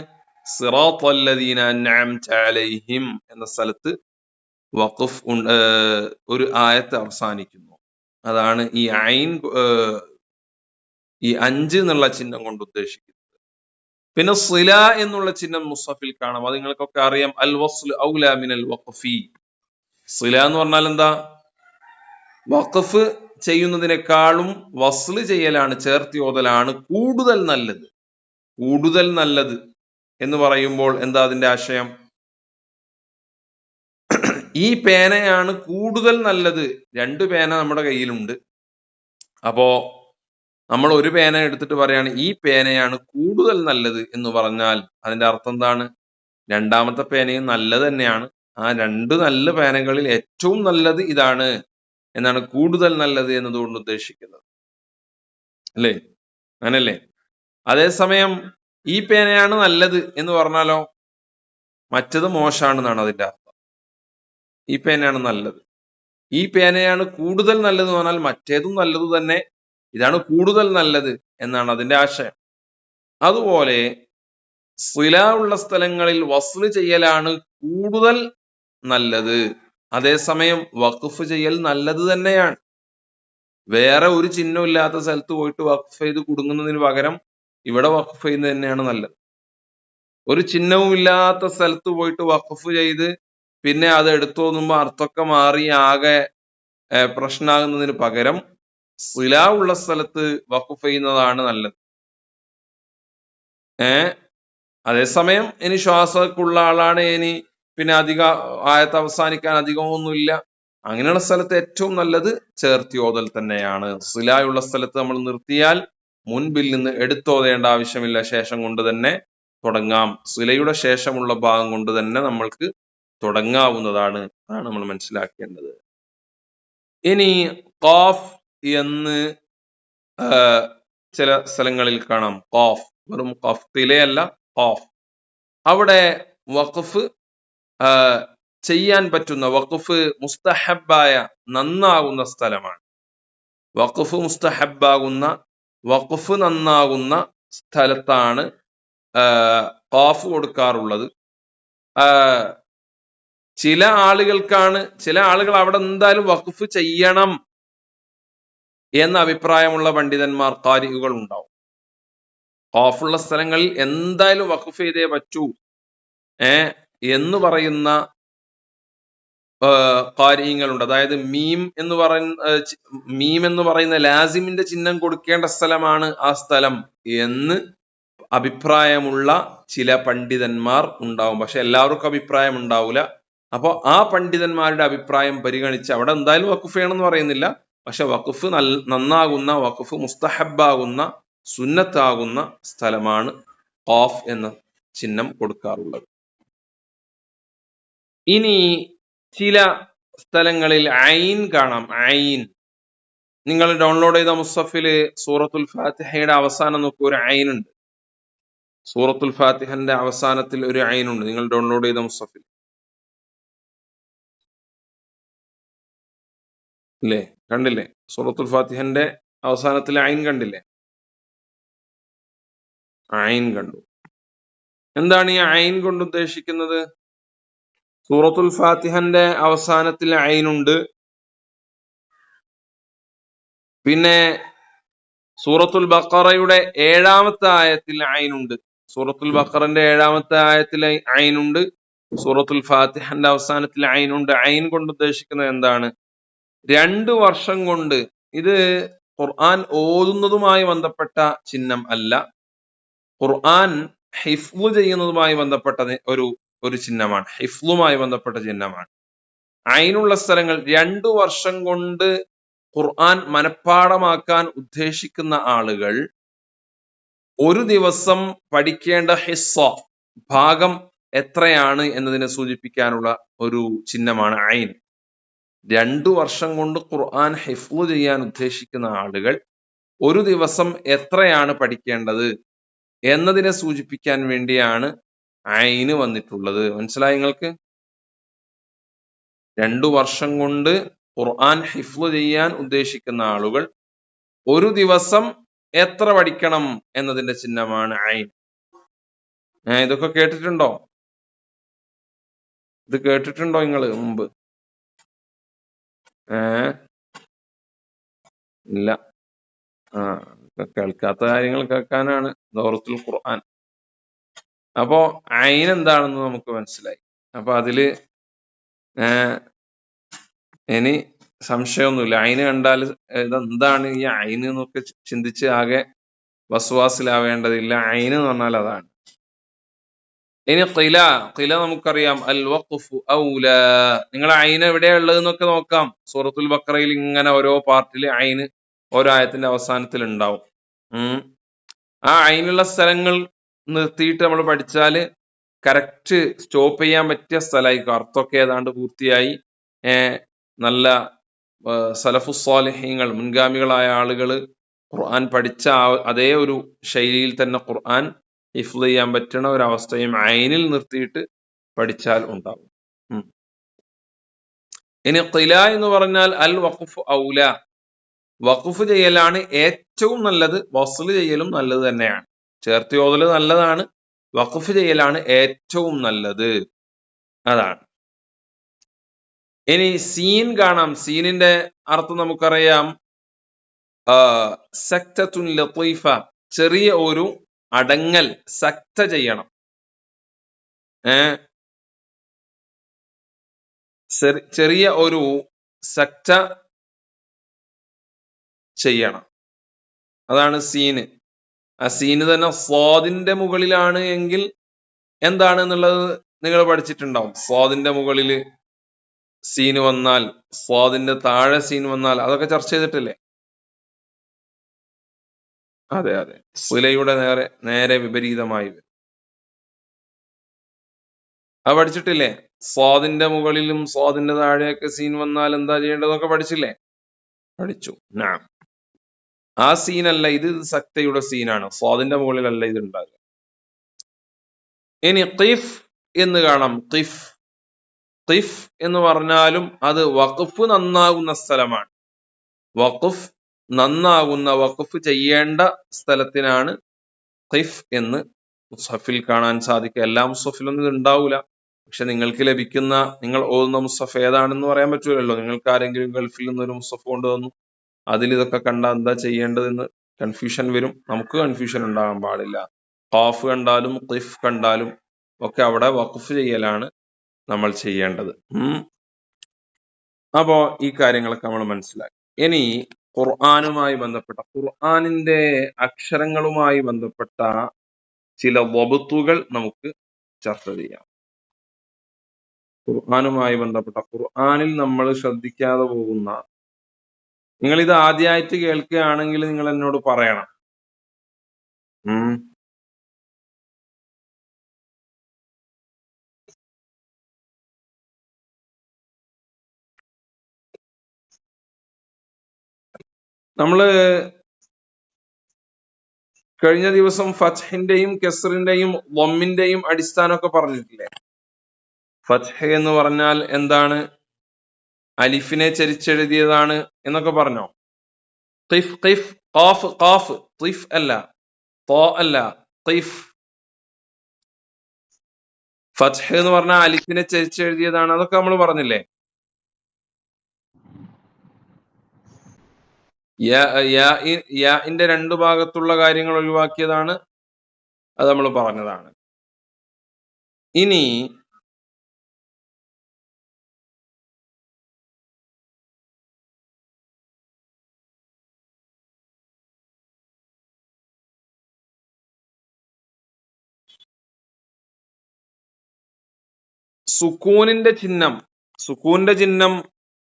സിറാത്തല്ലദീന അൻഅംത അലൈഹിം എന്ന സ്ഥലത്ത് വഖഫ് ഒരു ആയത്ത് അവസാനിക്കുന്നു. അതാണ് ഈ ഐൻ ഈ 5 എന്നുള്ള ചിഹ്നം കൊണ്ട് ഉദ്ദേശിക്കുന്നത്. പിന്നെ സില എന്നുള്ള ചിഹ്നം മുസ്ഹഫിൽ കാണാം. അത് നിങ്ങൾക്കൊക്കെ അറിയാം. അൽ വസ്ൽ ഔലാ മിനൽ വഖഫി. സില എന്ന് പറഞ്ഞാൽ എന്താ? വഖഫ് ചെയ്യുന്നതിനേക്കാളും വസ്ല് ചെയ്യലാണ്, ചേർത്തി ഓതലാണ് കൂടുതൽ നല്ലത്. കൂടുതൽ നല്ലത് എന്ന് പറയുമ്പോൾ എന്താ അതിന്റെ ആശയം? ഈ പേനയാണ് കൂടുതൽ നല്ലത്. 2 പേന നമ്മുടെ കയ്യിലുണ്ട്. അപ്പോ നമ്മൾ ഒരു പേന എടുത്തിട്ട് പറയാണ് ഈ പേനയാണ് കൂടുതൽ നല്ലത് എന്ന് പറഞ്ഞാൽ അതിന്റെ അർത്ഥം എന്താണ്? രണ്ടാമത്തെ പേനയും നല്ലത് തന്നെയാണ്. ആ 2 നല്ല പേനകളിൽ ഏറ്റവും നല്ലത് ഇതാണ് എന്നാണ് കൂടുതൽ നല്ലത് എന്നതുകൊണ്ട് ഉദ്ദേശിക്കുന്നത്. അല്ലേ? അങ്ങനല്ലേ? അതേസമയം ഈ പേനയാണ് നല്ലത് എന്ന് പറഞ്ഞാലോ മറ്റത് മോശമാണെന്നാണ് അതിന്റെ അർത്ഥം. ഈ പേനയാണ് നല്ലത്. ഈ പേനയാണ് കൂടുതൽ നല്ലത് എന്ന് പറഞ്ഞാൽ മറ്റേതും നല്ലത് തന്നെ, ഇതാണ് കൂടുതൽ നല്ലത് എന്നാണ് അതിന്റെ ആശയം. അതുപോലെ സില ഉള്ള സ്ഥലങ്ങളിൽ വസ്ല് ചെയ്യലാണ് കൂടുതൽ നല്ലത്. അതേസമയം വഖഫ് ചെയ്യൽ നല്ലത് തന്നെയാണ്. വേറെ ഒരു ചിഹ്നം ഇല്ലാത്ത സ്ഥലത്ത് പോയിട്ട് വഖഫ് ചെയ്ത് കുടുങ്ങുന്നതിന് പകരം ഇവിടെ വഖഫ് ചെയ്യുന്നത് തന്നെയാണ് നല്ലത്. ഒരു ചിഹ്നവും ഇല്ലാത്ത സ്ഥലത്ത് പോയിട്ട് വഖഫ് ചെയ്ത് പിന്നെ അത് എടുത്തു തോന്നുമ്പോൾ അർത്ഥമൊക്കെ മാറി ആകെ പ്രശ്നമാകുന്നതിന് പകരം സില ഉള്ള സ്ഥലത്ത് വഖഫ് ചെയ്യുന്നതാണ് നല്ലത്. അതേസമയം ഇനി ശ്വാസമൊക്കെ ഉള്ള ആളാണ്, ഇനി പിന്നെ ആയത്ത് അവസാനിക്കാൻ അധികമൊന്നുമില്ല, അങ്ങനെയുള്ള സ്ഥലത്ത് ഏറ്റവും നല്ലത് ചേർത്തി ഓതൽ തന്നെയാണ്. സിലായുള്ള സ്ഥലത്ത് നമ്മൾ നിർത്തിയാൽ മുൻപിൽ നിന്ന് എടുത്തോതേണ്ട ആവശ്യമില്ല, ശേഷം കൊണ്ട് തന്നെ തുടങ്ങാം. സിലയുടെ ശേഷമുള്ള ഭാഗം കൊണ്ട് തന്നെ നമ്മൾക്ക് തുടങ്ങാവുന്നതാണ്. അതാണ് നമ്മൾ മനസ്സിലാക്കേണ്ടത്. ഇനി ഖാഫ് എന്ന് ചില സ്ഥലങ്ങളിൽ കാണാം. ഖാഫ് വെറും ഖാഫ്, തിലയല്ല, ഖാഫ്. അവിടെ വഖഫ് ചെയ്യാൻ പറ്റുന്ന, വഖഫ് മുസ്തഹബായ നന്നാകുന്ന സ്ഥലമാണ്. വഖഫ് മുസ്തഹബാകുന്ന, വഖഫ് നന്നാകുന്ന സ്ഥലത്താണ് ഖാഫ് കൊടുക്കാറുള്ളത്. ചില ആളുകൾ അവിടെ എന്തായാലും വഖഫ് ചെയ്യണം എന്ന അഭിപ്രായമുള്ള പണ്ഡിതന്മാർ, ഖാരികൾ ഉണ്ടാവും. ഖാഫുള്ള സ്ഥലങ്ങളിൽ എന്തായാലും വഖഫ് ചെയ്തേ പറ്റൂ എന്ന് പറയുന്ന ഖാരികളുണ്ട്. അതായത് മീം എന്ന് പറയുന്ന ലാസിമിന്റെ ചിഹ്നം കൊടുക്കേണ്ട സ്ഥലമാണ് ആ സ്ഥലം എന്ന് അഭിപ്രായമുള്ള ചില പണ്ഡിതന്മാർ ഉണ്ടാവും. പക്ഷെ എല്ലാവർക്കും അഭിപ്രായം ഉണ്ടാവില്ല. അപ്പൊ ആ പണ്ഡിതന്മാരുടെ അഭിപ്രായം പരിഗണിച്ച് അവിടെ എന്തായാലും വഖഫ് ചെയ്യണമെന്ന് പറയുന്നില്ല, പക്ഷെ വഖഫ് നന്നാകുന്ന, വഖഫ് മുസ്തഹബാകുന്ന, സുന്നത്താകുന്ന സ്ഥലമാണ് ഖാഫ് എന്ന ചിഹ്നം കൊടുക്കാറുള്ളത്. ഇനി ചില സ്ഥലങ്ങളിൽ ഐൻ കാണാം. ഐൻ നിങ്ങൾ ഡൗൺലോഡ് ചെയ്ത മുസ്ഹഫില് സൂറത്തുൽ ഫാത്തിഹയുടെ അവസാനം നോക്കൂ, ഒരു ഐൻ ഉണ്ട്. സൂറത്തുൽ ഫാത്തിഹന്റെ അവസാനത്തിൽ ഒരു ഐൻ ഉണ്ട്. നിങ്ങൾ ഡൗൺലോഡ് ചെയ്ത മുസ്ഹഫിൽ ഇല്ലേ? കണ്ടില്ലേ? സൂറത്തുൽ ഫാത്തിഹന്റെ അവസാനത്തിൽ ഐൻ കണ്ടില്ലേ? ഐൻ കണ്ടു. എന്താണ് ഈ ഐൻ കൊണ്ട് ഉദ്ദേശിക്കുന്നത്? സൂറത്തുൽ ഫാത്തിഹന്റെ അവസാനത്തിൽ ഐനുണ്ട്. പിന്നെ സൂറത്തുൽ ബഖറയുടെ 7-ാമത്തെ ആയത്തിൽ ഐനുണ്ട്. സൂറത്തുൽ ബഖറന്റെ 7-ാമത്തെ ആയത്തിൽ ഐനുണ്ട്. സൂറത്തുൽ ഫാത്തിഹന്റെ അവസാനത്തിൽ ഐനുണ്ട്. ഐൻ കൊണ്ട് ഉദ്ദേശിക്കുന്നത് എന്താണ്? 2 വർഷം കൊണ്ട്, ഇത് ഖുർആൻ ഓതുന്നതുമായി ബന്ധപ്പെട്ട ചിഹ്നം അല്ല, ഖുർആൻ ഹിഫ്ള് ചെയ്യുന്നതുമായി ബന്ധപ്പെട്ട ഒരു ചിഹ്നമാണ്. ഹിഫ്ളുമായി ബന്ധപ്പെട്ട ചിഹ്നമാണ്. ഐനുള്ള സ്ഥലങ്ങൾ 2 വർഷം കൊണ്ട് ഖുർആൻ മനഃപ്പാഠമാക്കാൻ ഉദ്ദേശിക്കുന്ന ആളുകൾ ഒരു ദിവസം പഠിക്കേണ്ട ഹിസ്സ ഭാഗം എത്രയാണ് എന്നതിനെ സൂചിപ്പിക്കാനുള്ള ഒരു ചിഹ്നമാണ് ഐൻ. 2 വർഷം കൊണ്ട് ഖുർആൻ ഹിഫ്ള് ചെയ്യാൻ ഉദ്ദേശിക്കുന്ന ആളുകൾ ഒരു ദിവസം എത്രയാണ് പഠിക്കേണ്ടത് എന്നതിനെ സൂചിപ്പിക്കാൻ വേണ്ടിയാണ് ഐന് വന്നിട്ടുള്ളത്. മനസ്സിലായി നിങ്ങൾക്ക്? 2 വർഷം കൊണ്ട് ഖുർആൻ ഹിഫ്ള് ചെയ്യാൻ ഉദ്ദേശിക്കുന്ന ആളുകൾ ഒരു ദിവസം എത്ര പഠിക്കണം എന്നതിന്റെ ചിഹ്നമാണ് ഐൻ. ഇതൊക്കെ കേട്ടിട്ടുണ്ടോ? ഇത് കേട്ടിട്ടുണ്ടോ നിങ്ങള് മുമ്പ്? ഇല്ല. കേൾക്കാത്ത കാര്യങ്ങൾ കേൾക്കാനാണ് ദൗറത്തുൽ ഖുർആൻ. അപ്പോ ഐൻ എന്താണെന്ന് നമുക്ക് മനസ്സിലായി. അപ്പൊ അതില് ഇനി സംശയമൊന്നുമില്ല. ഐന് കണ്ടാൽ ഇതെന്താണ് ഈ ഐന് എന്നൊക്കെ ചിന്തിച്ച് ആകെ വസ്വാസിലാവേണ്ടതില്ല. ഐന് എന്ന് പറഞ്ഞാൽ അതാണ്. ഇനി ഖില നമുക്കറിയാം. അൽ വഖ്ഫു ഔലാ. നിങ്ങൾ ഐന് എവിടെയാ ഉള്ളത് എന്നൊക്കെ നോക്കാം. സൂറത്തുൽ ബഖറയിൽ ഇങ്ങനെ ഓരോ പാർട്ടില് ഐന് ഓരോ ആയത്തിന്റെ അവസാനത്തിൽ ഉണ്ടാവും. ആ ഐനുള്ള സ്ഥലങ്ങൾ നിർത്തിയിട്ട് നമ്മൾ പഠിച്ചാല് കറക്റ്റ് സ്റ്റോപ്പ് ചെയ്യാൻ പറ്റിയ സ്ഥലമായിരിക്കും. അർത്ഥമൊക്കെ ഏതാണ്ട് പൂർത്തിയായി. നല്ല സലഫു സ്വാലിഹീങ്ങൾ, മുൻഗാമികളായ ആളുകൾ ഖുർആൻ പഠിച്ച അതേ ഒരു ശൈലിയിൽ തന്നെ ഖുർആൻ ഹിഫ്ള് ചെയ്യാൻ പറ്റുന്ന ഒരവസ്ഥയും ഐനിൽ നിർത്തിയിട്ട് പഠിച്ചാൽ ഉണ്ടാവും. ഇനി ഖില എന്ന് പറഞ്ഞാൽ അൽ വഖഫ് ഔല. വഖഫ് ചെയ്യലാണ് ഏറ്റവും നല്ലത്. വസ്ല് ചെയ്യലും നല്ലത് തന്നെയാണ്. ചേർത്തി ഓതല് നല്ലതാണ്. വഖഫ് ചെയ്യലാണ് ഏറ്റവും നല്ലത്. അതാണ്. ഇനി സീൻ കാണാം. സീനിന്റെ അർത്ഥം നമുക്കറിയാം. സക്തത്തുൻ ലത്തീഫ, ചെറിയ ഒരു അടങ്ങൽ, സക്ത ചെയ്യണം. ചെറിയ ഒരു സക്ത ചെയ്യണം. അതാണ് സീന്. ആ സീന് തന്നെ സ്വാദിന്റെ മുകളിലാണ് എങ്കിൽ എന്താണ് എന്നുള്ളത് നിങ്ങൾ പഠിച്ചിട്ടുണ്ടാവും. സ്വാദിന്റെ മുകളില് സീന് വന്നാൽ, സ്വാദിന്റെ താഴെ സീൻ വന്നാൽ, അതൊക്കെ ചർച്ച ചെയ്തിട്ടില്ലേ? അതെ. സിലയുടെ നേരെ വിപരീതമായി വരും. അത് പഠിച്ചിട്ടില്ലേ? സ്വാദിന്റെ മുകളിലും സ്വാദിന്റെ താഴെയൊക്കെ സീൻ വന്നാൽ എന്താ ചെയ്യേണ്ടതൊക്കെ പഠിച്ചില്ലേ? പഠിച്ചു. ആ സീനല്ല ഇത്, സക്തയുടെ സീനാണ്. സ്വാദിന്റെ മുകളിലല്ല ഇത് ഉണ്ടാകുക. ഇനി ഖിഫ് എന്ന് കാണാം. ഖിഫ് എന്ന് പറഞ്ഞാലും അത് വഖഫ് നന്നാകുന്ന സ്ഥലമാണ്. വഖഫ് നന്നാകുന്ന, വഖഫ് ചെയ്യേണ്ട സ്ഥലത്തിനാണ് ഖിഫ് എന്ന് മുസ്ഹഫിൽ കാണാൻ സാധിക്കുക. എല്ലാ മുസ്ഹഫിലൊന്നും ഇത് ഉണ്ടാവൂല. പക്ഷെ നിങ്ങൾക്ക് ലഭിക്കുന്ന, നിങ്ങൾ ഓതുന്ന മുസ്ഹഫ് ഏതാണെന്ന് പറയാൻ പറ്റൂലല്ലോ. നിങ്ങൾക്ക് ആരെങ്കിലും ഗൾഫിൽ നിന്നൊരു മുസ്ഹഫ് കൊണ്ടുവന്നു അതിൽ ഇതൊക്കെ കണ്ടാൽ എന്താ ചെയ്യേണ്ടതെന്ന് കൺഫ്യൂഷൻ വരും. നമുക്ക് കൺഫ്യൂഷൻ ഉണ്ടാകാൻ പാടില്ല. ഖാഫ് കണ്ടാലും ഖിഫ് കണ്ടാലും ഒക്കെ അവിടെ വഖഫ് ചെയ്യലാണ് നമ്മൾ ചെയ്യേണ്ടത്. അപ്പോ ഈ കാര്യങ്ങളൊക്കെ നമ്മൾ മനസ്സിലാക്കി. ഇനി ഖുർആനുമായി ബന്ധപ്പെട്ട, ഖുർആനിന്റെ അക്ഷരങ്ങളുമായി ബന്ധപ്പെട്ട ചില വബത്തുകൾ നമുക്ക് ചർച്ച ചെയ്യാം. ഖുർആനുമായി ബന്ധപ്പെട്ട, ഖുർആനിൽ നമ്മൾ ശ്രദ്ധിക്കാതെ പോകുന്ന, നിങ്ങൾ ഇത് ആദ്യമായിട്ട് കേൾക്കുകയാണെങ്കിൽ നിങ്ങൾ എന്നോട് പറയണം. നമ്മള് കഴിഞ്ഞ ദിവസം ഫത്ഹിന്റെയും കെസ്റിന്റെയും വമ്മിന്റെയും അടിസ്ഥാനമൊക്കെ പറഞ്ഞിട്ടില്ലേ? ഫത്ഹ് എന്ന് പറഞ്ഞാൽ എന്താണ്? അലിഫിനെ ചരിച്ചെഴുതിയതാണ് എന്നൊക്കെ പറഞ്ഞോ? ഖിഫ് ഖിഫ് ഖാഫ് ഖാഫ് ഖിഫ് അല്ല, ഖാ അല്ല, ഖിഫ്. ഫത്ഹ് എന്ന് പറഞ്ഞാൽ അലിഫിനെ ചരിച്ചെഴുതിയതാണ്, അതൊക്കെ നമ്മൾ പറഞ്ഞില്ലേ? യാഇന്റെ രണ്ടു ഭാഗത്തുള്ള കാര്യങ്ങൾ ഒഴിവാക്കിയതാണ്, അത് നമ്മൾ പറഞ്ഞതാണ്. ഇനി സുക്കൂനിന്റെ ചിഹ്നം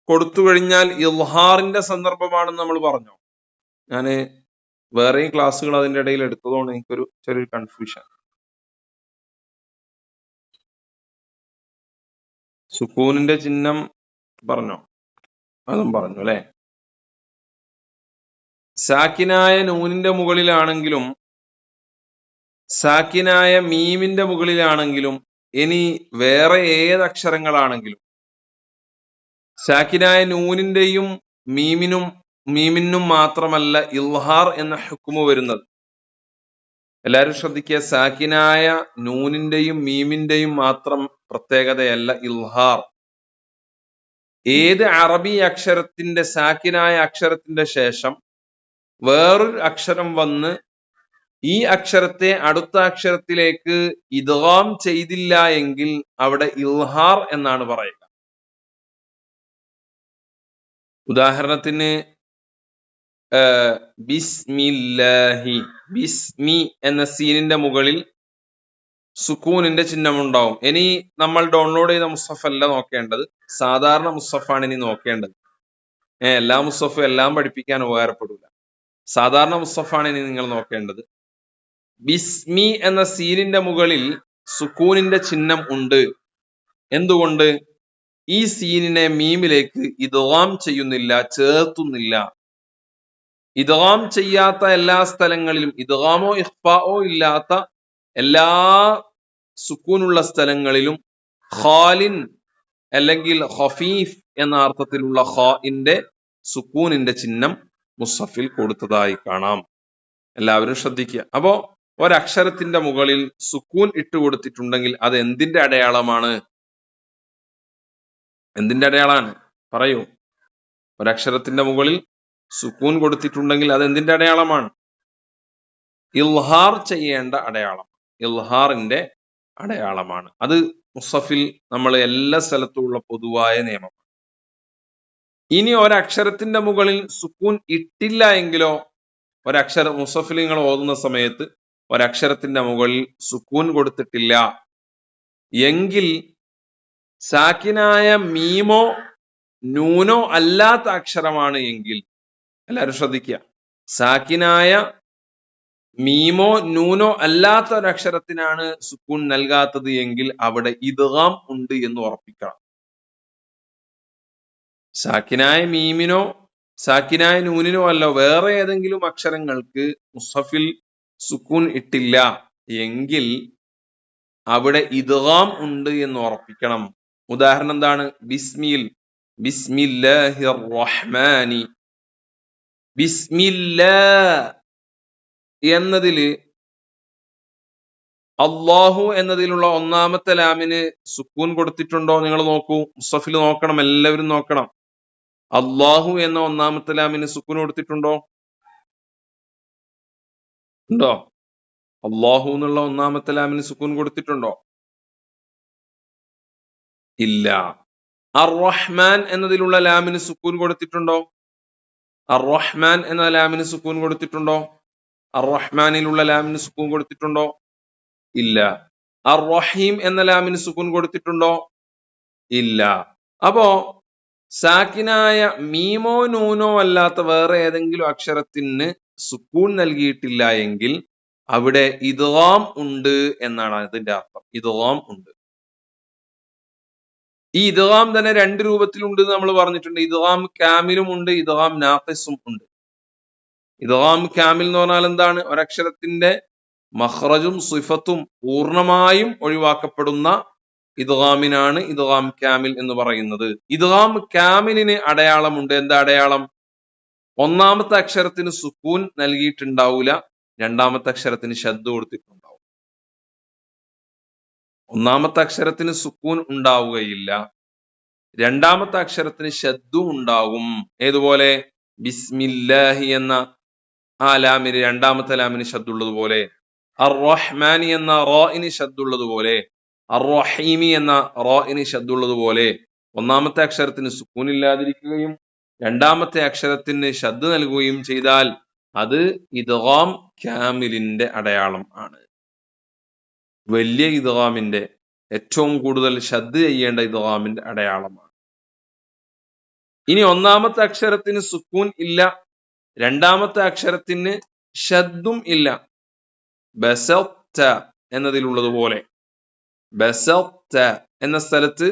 കൊടുത്തു കഴിഞ്ഞാൽ ഇൽഹാറിന്റെ സന്ദർഭമാണെന്ന് നമ്മൾ പറഞ്ഞു. ഞാന് വേറെയും ക്ലാസ്സുകൾ അതിന്റെ ഇടയിൽ എടുത്തതുകൊണ്ട് എനിക്കൊരു ചെറിയൊരു കൺഫ്യൂഷൻ. സുക്കൂനിന്റെ ചിഹ്നം പറഞ്ഞോ? അതും പറഞ്ഞു അല്ലെ. സാക്കിനായ നൂനിന്റെ മുകളിലാണെങ്കിലും സാക്കിനായ മീമിന്റെ മുകളിലാണെങ്കിലും ഇനി വേറെ ഏത് അക്ഷരങ്ങളാണെങ്കിലും സാക്കിനായ നൂനിന്റെയും മീമിനും മാത്രമല്ല ഇൽഹാർ എന്ന ഹുക്മു വരുന്നത്. എല്ലാവരും ശ്രദ്ധിക്കുക, സാക്കിനായ നൂനിന്റെയും മീമിന്റെയും മാത്രം പ്രത്യേകതയല്ല ഇൽഹാർ. ഏത് അറബി അക്ഷരത്തിന്റെ സാക്കിനായ അക്ഷരത്തിന്റെ ശേഷം വേറൊരു അക്ഷരം വന്ന് ഈ അക്ഷരത്തെ അടുത്ത അക്ഷരത്തിലേക്ക് ഇദ്ഗാം ചെയ്തില്ല എങ്കിൽ അവിടെ ഇൽഹാർ എന്നാണ് പറയുക. ഉദാഹരണത്തിന് ബിസ്മില്ലാഹി, ബിസ്മി എന്ന സീനിന്റെ മുകളിൽ സുക്കൂനിന്റെ ചിഹ്നം ഉണ്ടാവും. ഇനി നമ്മൾ ഡൗൺലോഡ് ചെയ്ത മുസ്ഹഫ് അല്ല നോക്കേണ്ടത്, സാധാരണ മുസ്ഹഫാണ് ഇനി നോക്കേണ്ടത്. എല്ലാ മുസ്ഹഫും എല്ലാം പഠിപ്പിക്കാൻ ഉപകാരപ്പെടില്ല. സാധാരണ മുസ്ഹഫാണ് ഇനി നിങ്ങൾ നോക്കേണ്ടത്. ബിസ്മി എന്ന സീനിന്റെ മുകളിൽ സുക്കൂനിന്റെ ചിഹ്നം ഉണ്ട്. എന്തുകൊണ്ട്? ഈ സീനിനെ മീമിലേക്ക് ഇദ്ഗാം ചെയ്യുന്നില്ല, ചേർത്തുന്നില്ല. ഇദ്ഗാം ചെയ്യാത്ത എല്ലാ സ്ഥലങ്ങളിലും, ഇദ്ഗാമോ ഇഖ്ഫാഓ ഇല്ലാത്ത എല്ലാ സുക്കൂനുള്ള സ്ഥലങ്ങളിലും ഖാലിൻ അല്ലെങ്കിൽ ഖഫീഫ് എന്ന അർത്ഥത്തിലുള്ള ഖാഇന്റെ സുക്കൂനിന്റെ ചിഹ്നം മുസ്ഹഫിൽ കൊടുത്തതായി കാണാം. എല്ലാവരും ശ്രദ്ധിക്കുക. അപ്പോ ഒരക്ഷരത്തിന്റെ മുകളിൽ സുക്കൂൻ ഇട്ടുകൊടുത്തിട്ടുണ്ടെങ്കിൽ അത് എന്തിന്റെ അടയാളമാണ്? എന്തിന്റെ അടയാളാണ്? പറയൂ. ഒരക്ഷരത്തിന്റെ മുകളിൽ സുക്കൂൻ കൊടുത്തിട്ടുണ്ടെങ്കിൽ അത് എന്തിന്റെ അടയാളമാണ്? ഇൽഹാർ ചെയ്യേണ്ട അടയാളം, ഇൽഹാറിന്റെ അടയാളമാണ്. അത് മുസ്ഹഫിൽ നമ്മൾ എല്ലാ സ്ഥലത്തുമുള്ള പൊതുവായ നിയമം. ഇനി ഒരക്ഷരത്തിന്റെ മുകളിൽ സുക്കൂൻ ഇട്ടില്ല എങ്കിലോ? ഒരക്ഷരം മുസ്ഹഫിൽ നിങ്ങൾ ഓതുന്ന സമയത്ത് ഒരക്ഷരത്തിന്റെ മുകളിൽ സുക്കൂൻ കൊടുത്തിട്ടില്ല എങ്കിൽ സാക്കിനായ മീമോ നൂനോ അല്ലാത്ത അക്ഷരമാണ് എങ്കിൽ, എല്ലാവരും ശ്രദ്ധിക്കുക, സാക്കിനായ മീമോ നൂനോ അല്ലാത്ത ഒരക്ഷരത്തിനാണ് സുക്കൂൻ നൽകാത്തത് എങ്കിൽ അവിടെ ഇദ്ഗാം ഉണ്ട് എന്ന് ഉറപ്പിക്കണം. സാക്കിനായ മീമിനോ സാക്കിനായ നൂനിനോ അല്ല, വേറെ ഏതെങ്കിലും അക്ഷരങ്ങൾക്ക് മുസ്ഹഫിൽ സുക്കൂൻ ഇട്ടില്ല എങ്കിൽ അവിടെ ഇദ്ഗാം ഉണ്ട് എന്ന് ഉറപ്പിക്കണം. ഉദാഹരണം എന്താണ്? ബിസ്മില്ലാഹിർ റഹ്മാനി, ബിസ്മില്ലാ എന്നതില് അള്ളാഹു എന്നതിലുള്ള ഒന്നാമത്തെ ലാമിന് സുക്കൂൻ കൊടുത്തിട്ടുണ്ടോ? നിങ്ങൾ നോക്കൂ, മുസ്ഹഫിൽ നോക്കണം, എല്ലാവരും നോക്കണം. അള്ളാഹു എന്ന ഒന്നാമത്തെ ലാമിന് സുക്കൂൻ കൊടുത്തിട്ടുണ്ടോ? ഉണ്ടോ? അള്ളാഹു എന്നുള്ള ഒന്നാമത്തെ ലാമിന് സുക്കൂൻ കൊടുത്തിട്ടുണ്ടോ? ഇല്ല. അർ റഹ്മാൻ എന്നതിലുള്ള ലാമിന് സുക്കൂൻ കൊടുത്തിട്ടുണ്ടോ? അർ റഹ്മാൻ എന്ന ലാമിന് സുക്കൂൻ കൊടുത്തിട്ടുണ്ടോ? അർ റഹ്മാനിലുള്ള ലാമിന് സുക്കൂൻ കൊടുത്തിട്ടുണ്ടോ? ഇല്ല. അർ റഹീം എന്ന ലാമിന് സുക്കൂൻ കൊടുത്തിട്ടുണ്ടോ? ഇല്ല. അപ്പോ സാക്കിനായ മീമോ നൂനോ അല്ലാത്ത വേറെ ഏതെങ്കിലും അക്ഷരത്തിന് സുക്കൂൻ നൽകിയിട്ടില്ല എങ്കിൽ അവിടെ ഇദ്ഗാം ഉണ്ട് എന്നാണ് അതിന്റെ അർത്ഥം. ഇദ്ഗാം ഉണ്ട്. ഈ ഇദ്ഗാം തന്നെ രണ്ട് രൂപത്തിലുണ്ട് എന്ന് നമ്മൾ പറഞ്ഞിട്ടുണ്ട്. ഇദ്ഗാം കാമിലും ഉണ്ട്, ഇദ്ഗാം നാഖിസും ഉണ്ട്. ഇദ്ഗാം കാമിൽ എന്ന് പറഞ്ഞാൽ എന്താണ്? ഒരക്ഷരത്തിന്റെ മഖ്റജും സിഫത്തും പൂർണ്ണമായും ഒഴിവാക്കപ്പെടുന്ന ഇദ്ഗാമിനാണ് ഇദ്ഗാം കാമിൽ എന്ന് പറയുന്നത്. ഇദ്ഗാം കാമിലിന് അടയാളമുണ്ട്. എന്താ അടയാളം? ഒന്നാമത്തെ അക്ഷരത്തിന് സുക്കൂൻ നൽകിയിട്ടുണ്ടാവില്ല, രണ്ടാമത്തെ അക്ഷരത്തിന് ശദ്ദ് കൊടുത്തിട്ടുണ്ടാവും. ഒന്നാമത്തെ അക്ഷരത്തിന് സുക്കൂൻ ഉണ്ടാവുകയില്ല, രണ്ടാമത്തെ അക്ഷരത്തിന് ശദ്ദും ഉണ്ടാവും. ഏതുപോലെ? ബിസ്മില്ലാഹി എന്ന ആ ലാമിന് രണ്ടാമത്തെ ലാമിന് ശദ്ദുള്ളതുപോലെ, അർ റഹ്മാനി എന്ന റാഇന് ശദ്ദുള്ളതുപോലെ, അർ റഹീമി എന്ന റാഇന് ശദ്ദുള്ളതുപോലെ ഒന്നാമത്തെ അക്ഷരത്തിന് സുക്കൂൻ ഇല്ലാതിരിക്കുകയും രണ്ടാമത്തെ അക്ഷരത്തിന് ശദ്ദ് നൽകുകയും ചെയ്താൽ അത് ഇദ്ഗാം കാമിലിന്റെ അടയാളം ആണ്. വലിയ ഇദ്ഗാമിന്റെ, ഏറ്റവും കൂടുതൽ ശദ്ദ് ചെയ്യേണ്ട ഇദ്ഗാമിന്റെ അടയാളമാണ്. ഇനി ഒന്നാമത്തെ അക്ഷരത്തിന് സുക്കൂൻ ഇല്ല, രണ്ടാമത്തെ അക്ഷരത്തിന് ശദ്ദും ഇല്ല. ബസത്ത എന്നതിലുള്ളതുപോലെ, ബസത്ത എന്ന സ്ഥലത്ത്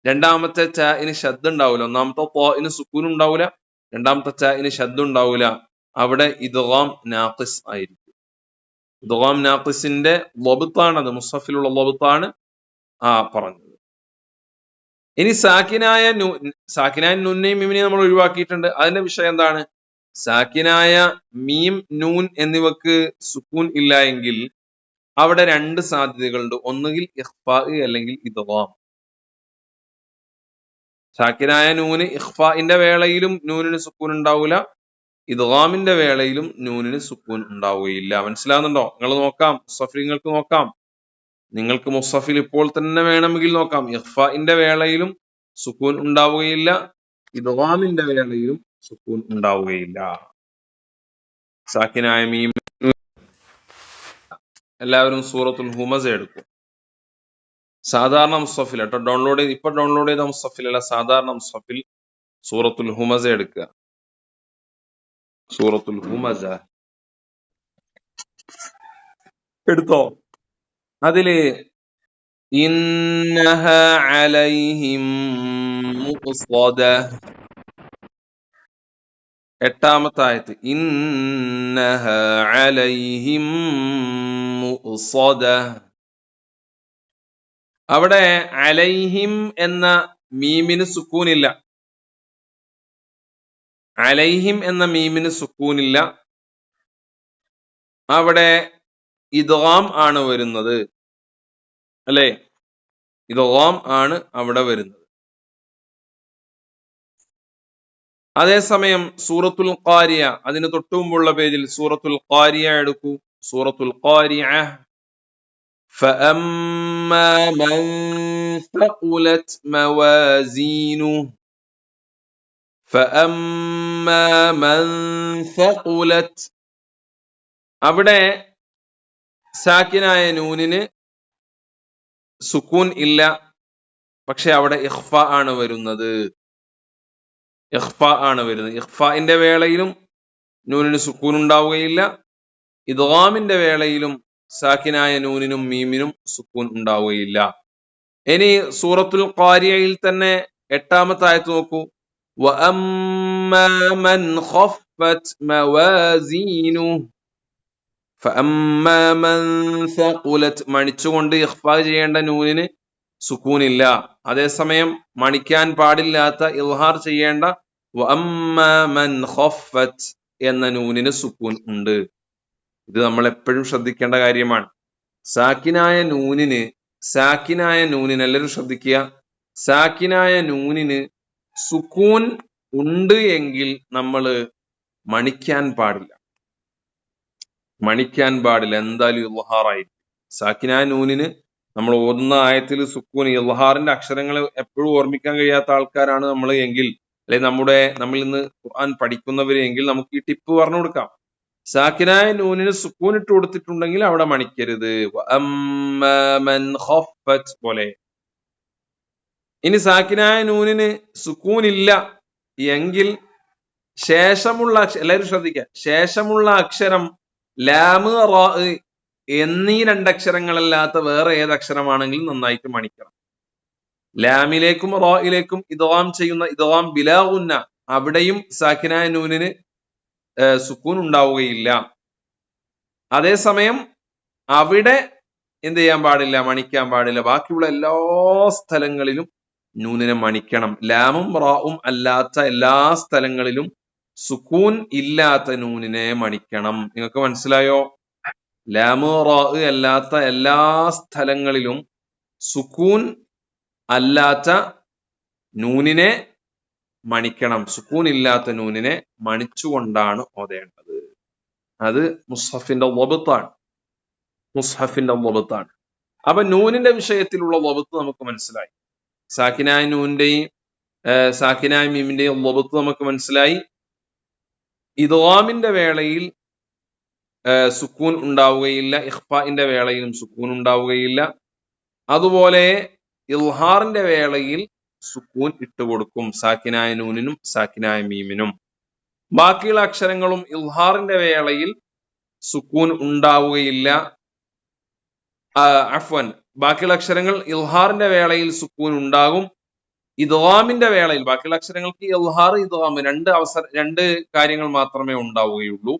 രണ്ടാമത്തെ ചാഇന് ശദ്ദ് ഉണ്ടാവില്ല, ഒന്നാമത്തെ ത്വാഇന് സുക്കൂൻ ഉണ്ടാവില്ല, രണ്ടാമത്തെ ചാഇന് ശദ്ദ് ഉണ്ടാവില്ല. അവിടെ ഇദ്ഗാം നാഖിസ് ആയിരിക്കും. ഇദ്ഗാം നാഖിസിന്റെ ലബ്ത്താണ്, മുസ്ഹഫിലുള്ള ലബ്ത്താണ് പറഞ്ഞത്. ഇനി സാക്കിനായ നൂനെയും മീമിനെയും നമ്മൾ ഒഴിവാക്കിയിട്ടുണ്ട്. അതിന്റെ വിഷയം എന്താണ്? സാക്കിനായ മീം നൂൻ എന്നിവക്ക് സുക്കൂൻ ഇല്ല എങ്കിൽ അവിടെ രണ്ട് സാധ്യതകളുണ്ട്. ഒന്നുകിൽ ഇഖ്ഫാ അല്ലെങ്കിൽ ഇദ്ഗാം. സാക്കിനായ നൂന് ഇഖ്ഫാഇന്റെ വേളയിലും നൂനിന് സുക്കൂൻ ഉണ്ടാവില്ല, ഇദ്ഗാമിന്റെ വേളയിലും നൂനിന് സുക്കൂൻ ഉണ്ടാവുകയില്ല. മനസ്സിലാവുന്നുണ്ടോ? നിങ്ങൾ നോക്കാം, മുസ്ഹഫിൽ നിങ്ങൾക്ക് നോക്കാം. നിങ്ങൾക്ക് മുസ്ഹഫിൽ ഇപ്പോൾ തന്നെ വേണമെങ്കിൽ നോക്കാം. ഇഖ്ഫാഇന്റെ വേളയിലും സുക്കൂൻ ഉണ്ടാവുകയില്ല, ഇദ്ഗാമിന്റെ വേളയിലും സുക്കൂൻ ഉണ്ടാവുകയില്ല. സാക്കിനായ മീം. എല്ലാവരും സൂറത്തുൽ ഹുമസ എടുക്കും. സാധാരണ മുസ്ഹഫിൽ കേട്ടോ, ഡൗൺലോഡ് ചെയ്ത മുസ്ഹഫിലല്ല, സാധാരണ മുസ്ഹഫിൽ സൂറത്തുൽ ഹുമസ എടുക്കുക. സൂറത്തുൽ ഹുമസ എടുത്തോ? അതില് ഇന്നഹ അലൈഹിം മുഖ്സദ, എട്ടാമത്തെ ആയത്ത്, ഇന്നഹ അലൈഹിം മുഖ്സദ. അവിടെ അലൈഹിം എന്ന മീമിന് സുക്കൂനില്ല, അലൈഹിം എന്ന മീമിന് സുക്കൂനില്ല. അവിടെ ഇദ്ഗാം ആണ് വരുന്നത്, അല്ലെ? ഇദ്ഗാം ആണ് അവിടെ വരുന്നത്. അതേസമയം സൂറത്തുൽ ഖാരിയ, അതിന് തൊട്ടുമുമ്പുള്ള പേജിൽ സൂറത്തുൽ ഖാരിയ എടുക്കൂ. സൂറത്തുൽ ഖാരിയ, فأما من ثقلت موازينه فأما من ثقلت, അവിടെ സാക്കിനായ നൂനിന് സുക്കൂൻ ഇല്ല, പക്ഷെ അവിടെ ഇഖ്ഫ ആണ് വരുന്നത്. ഇഖ്ഫാഇന്റെ വേളയിലും നൂനിന് സുക്കൂൻ ഉണ്ടാവുകയില്ല, ഇദ്ഗാമിന്റെ വേളയിലും സാക്കിനായ നൂനിനും മീമിനും സുക്കൂൻ ഉണ്ടാവുകയില്ല. ഇനി സൂറത്തുൽ ഖാരിയയിൽ തന്നെ എട്ടാമത്തെ ആയത്ത് നോക്കൂ. വഅമ്മാ മൻ ഖഫ്ഫത് മവാസീനുഹു ഫഅമ്മാ മൻ സഖുലത്, മണിച്ചുകൊണ്ട് ഇഖ്ഫാ ചെയ്യേണ്ട നൂനിന് സുക്കൂൻ ഇല്ല. അതേസമയം മണിക്കാൻ പാടില്ലാത്ത ഇൽഹാർ ചെയ്യേണ്ട വഅമ്മാ മൻ ഖഫ്ഫത് എന്ന നൂനിന് സുക്കൂൻ ഉണ്ട്. ഇത് നമ്മൾ എപ്പോഴും ശ്രദ്ധിക്കേണ്ട കാര്യമാണ്. സാക്കിനായ നൂനിന് എല്ലാവരും ശ്രദ്ധിക്കുക, സാക്കിനായ നൂനിന് സുക്കൂൻ ഉണ്ട് എങ്കിൽ നമ്മൾ മണിക്കാൻ പാടില്ല, എന്തായാലും ഇൽഹാറായിരിക്കും. സാക്കിനായ നൂനിന് നമ്മൾ ഓതുന്ന ആയത്തിൽ സുക്കൂൻ, ഇൽഹാറിന്റെ അക്ഷരങ്ങൾ എപ്പോഴും ഓർമ്മിക്കാൻ കഴിയാത്ത ആൾക്കാരാണ് നമ്മൾ എങ്കിൽ, അല്ലെങ്കിൽ നമ്മൾ ഇന്ന് ഖുർആൻ പഠിക്കുന്നവര് എങ്കിൽ നമുക്ക് ഈ ടിപ്പ് പറഞ്ഞു കൊടുക്കാം. സാക്കിനായ നൂനിന് സുക്കൂൻ ഇട്ട് കൊടുത്തിട്ടുണ്ടെങ്കിൽ അവിടെ മണിക്കരുത്, പോലെ. ഇനി സാക്കിനായ നൂനിന് സുക്കൂൻ ഇല്ല എങ്കിൽ ശേഷമുള്ള എല്ലാവരും ശ്രദ്ധിക്കുക, ശേഷമുള്ള അക്ഷരം ലാമ് റാ എന്നീ രണ്ടക്ഷരങ്ങളല്ലാത്ത വേറെ ഏതക്ഷരമാണെങ്കിലും നന്നായിട്ട് മണിക്കണം. ലാമിലേക്കും റായിലേക്കും ഇദ്ഗാം ചെയ്യുന്ന ഇദ്ഗാം ബിലാ ഗുന്ന, അവിടെയും സാക്കിനായ നൂനിന് സുക്കൂൻ ഉണ്ടാവുകയില്ല. അതേസമയം അവിടെ എന്ത് ചെയ്യാൻ പാടില്ല, മണിക്കാൻ പാടില്ല. ബാക്കിയുള്ള എല്ലാ സ്ഥലങ്ങളിലും നൂനിനെ മണിക്കണം. ലാമും റാവും അല്ലാത്ത എല്ലാ സ്ഥലങ്ങളിലും സുക്കൂൻ ഇല്ലാത്ത നൂനിനെ മണിക്കണം. നിങ്ങൾക്ക് മനസ്സിലായോ? ലാമു റാ അല്ലാത്ത എല്ലാ സ്ഥലങ്ങളിലും സുക്കൂൻ അല്ലാത്ത നൂനിനെ മണിക്കണം. സുക്കൂൻ ഇല്ലാത്ത നൂനിനെ മണിച്ചുകൊണ്ടാണ് ഓതേണ്ടത്. അത് മുസ്ഹഫിന്റെ വബത്താണ്. മുസ്ഹഫിന്റെ വബത്താണ്. അപ്പൊ നൂനിന്റെ വിഷയത്തിലുള്ള വബത്ത് നമുക്ക് മനസ്സിലായി. സാക്കിനായ നൂനിന്റെയും സാക്കിനായ മീമിന്റെയും വബത്ത് നമുക്ക് മനസ്സിലായി. ഇദ്ഗാമിന്റെ വേളയിൽ സുക്കൂൻ ഉണ്ടാവുകയില്ല, ഇഖ്ഫാഇന്റെ വേളയിലും സുക്കൂൻ ഉണ്ടാവുകയില്ല. അതുപോലെ ഇൽഹാറിന്റെ വേളയിൽ സുക്കൂൻ ഇട്ടുകൊടുക്കും, സാക്കിനായ നൂനിനും സാക്കിനായ മീമിനും. ബാക്കിയുള്ള അക്ഷരങ്ങളും ഇൽഹാറിന്റെ വേളയിൽ സുക്കൂൻ ഉണ്ടാവുകയില്ല. അഫ്വൻ, ബാക്കിയുള്ള അക്ഷരങ്ങൾ ഇൽഹാറിന്റെ വേളയിൽ സുക്കൂൻ ഉണ്ടാകും. ഇദ്ഗാമിന്റെ വേളയിൽ ബാക്കിയുള്ള അക്ഷരങ്ങൾക്ക് ഇൽഹാർ ഇദ്ഗാം രണ്ട് കാര്യങ്ങൾ മാത്രമേ ഉണ്ടാവുകയുള്ളൂ.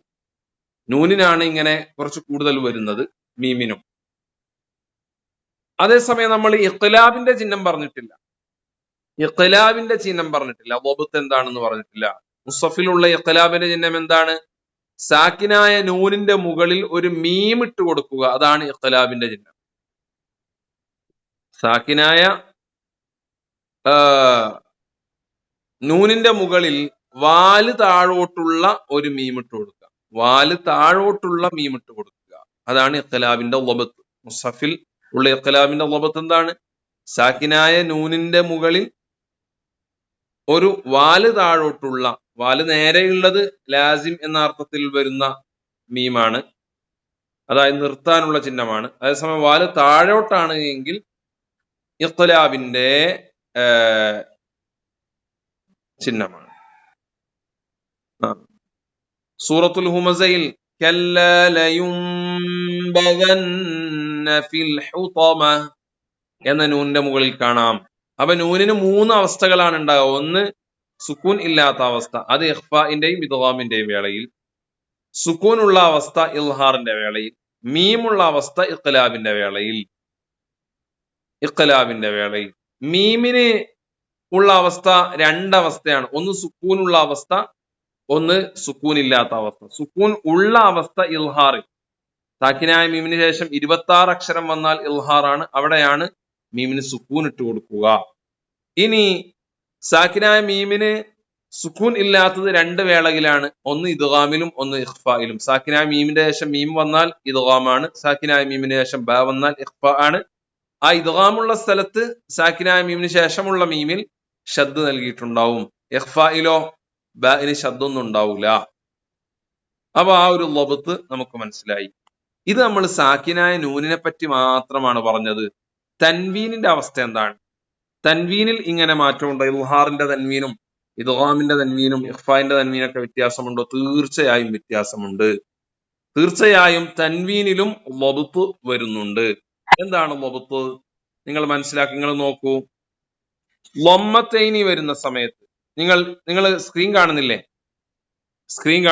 നൂനിനാണ് ഇങ്ങനെ കുറച്ച് കൂടുതൽ വരുന്നത്, മീമിനും. അതേസമയം നമ്മൾ ഇഖ്ലാബിന്റെ ചിഹ്നം പറഞ്ഞിട്ടില്ല. ഇഖ്ലാബിന്റെ ചിഹ്നം പറഞ്ഞിട്ടില്ല. വബത്ത് എന്താണെന്ന് പറഞ്ഞിട്ടില്ല. മുസ്ഹഫിലുള്ള ഇഖ്ലാബിന്റെ ചിഹ്നം എന്താണ്? സാക്കിനായ നൂനിന്റെ മുകളിൽ ഒരു മീം ഇട്ട് കൊടുക്കുക. അതാണ് ഇഖ്ലാബിന്റെ ചിഹ്നം. സാക്കിനായ നൂനിന്റെ മുകളിൽ വാല് താഴോട്ടുള്ള ഒരു മീം ഇട്ട് കൊടുക്കുക. വാല് താഴോട്ടുള്ള മീം ഇട്ട് കൊടുക്കുക. അതാണ് ഇഖ്ലാബിന്റെ വബത്ത്. മുസ്ഹഫിൽ ഉള്ള ഇഖ്ലാബിന്റെ വബത്ത് എന്താണ്? സാക്കിനായ നൂനിന്റെ മുകളിൽ ഒരു വാല് താഴോട്ടുള്ള, വാല് നേരെയുള്ളത് ലാസിം എന്ന അർത്ഥത്തിൽ വരുന്ന മീമാണ്, അതായത് നിർത്താനുള്ള ചിഹ്നമാണ്. അതേസമയം വാല് താഴോട്ടാണ് എങ്കിൽ ഇഖ്ലാബിന്റെ ചിഹ്നമാണ്. സൂറത്തുൽ ഹുമസയിൽ കല്ലാ ലയുംബഗന്ന ഫിൽ ഹുതമ എന്ന നൂനിന്റെ മുകളിൽ കാണാം. അപ്പൊ നൂനിന് 3 അവസ്ഥകളാണ് ഉണ്ടാവുക. ഒന്ന് സുക്കൂൻ ഇല്ലാത്ത അവസ്ഥ, അത് ഇഖ്ഫാഇന്റെയും ഇദ്ഗാമിന്റെയും വേളയിൽ. സുക്കൂൻ ഉള്ള അവസ്ഥ ഇൽഹാറിന്റെ വേളയിൽ. മീമുള്ള അവസ്ഥ ഇഖ്ലാബിന്റെ വേളയിൽ. മീമിന് ഉള്ള അവസ്ഥ 2 അവസ്ഥയാണ്. ഒന്ന് സുക്കൂൻ ഉള്ള അവസ്ഥ, ഒന്ന് സുക്കൂൻ ഇല്ലാത്ത അവസ്ഥ. സുക്കൂൻ ഉള്ള അവസ്ഥ ഇൽഹാർ. സാക്കിനായ മീമിന് ശേഷം 26 അക്ഷരം വന്നാൽ ഇൽഹാറാണ്. അവിടെയാണ് മീമിന് സുക്കൂൻ ഇട്ട് കൊടുക്കുക. ഇനി സാക്കിനായ മീമിന് സുക്കൂൻ ഇല്ലാത്തത് 2 വേളയിലാണ്. ഒന്ന് ഇദ്ഗാമിലും ഒന്ന് ഇഖ്ഫായിലും. സാക്കിനായ മീമിന്റെ ശേഷം മീം വന്നാൽ ഇദ്ഗാമാണ്. സാക്കിനായ മീമിന് ശേഷം ബ വന്നാൽ ഇഖ്ഫാ ആണ്. ആ ഇദ്ഗാമുള്ള സ്ഥലത്ത് സാക്കിനായ മീമിന് ശേഷമുള്ള മീമിൽ ഷദ് നൽകിയിട്ടുണ്ടാവും. ഇഖ്ഫായിലോ ബഇന് ഷദ്ദൊന്നും ഉണ്ടാവൂല. അപ്പൊ ആ ഒരു ലബത്ത് നമുക്ക് മനസ്സിലായി. ഇത് നമ്മൾ സാക്കിനായ നൂനിനെ പറ്റി മാത്രമാണ് പറഞ്ഞത്. തൻവീനിന്റെ അവസ്ഥ എന്താണ്? തൻവീനിൽ ഇങ്ങനെ മാറ്റമുണ്ടോ? ഇൽഹാറിന്റെ തൻവീനും ഇദ്ഗാമിന്റെ തൻവീനും ഇഖ്ഫാഇന്റെ തൻവീനൊക്കെ വ്യത്യാസമുണ്ടോ? തീർച്ചയായും വ്യത്യാസമുണ്ട്. തീർച്ചയായും തൻവീനിലും ലബത്ത് വരുന്നുണ്ട്. എന്താണ് ലബത്ത്? നിങ്ങൾ മനസ്സിലാക്കി. നിങ്ങൾ നോക്കൂ, ലമ്മത്തൈനി വരുന്ന സമയത്ത് നിങ്ങൾ സ്ക്രീൻ കാണുന്നില്ലേ? സ്ക്രീൻ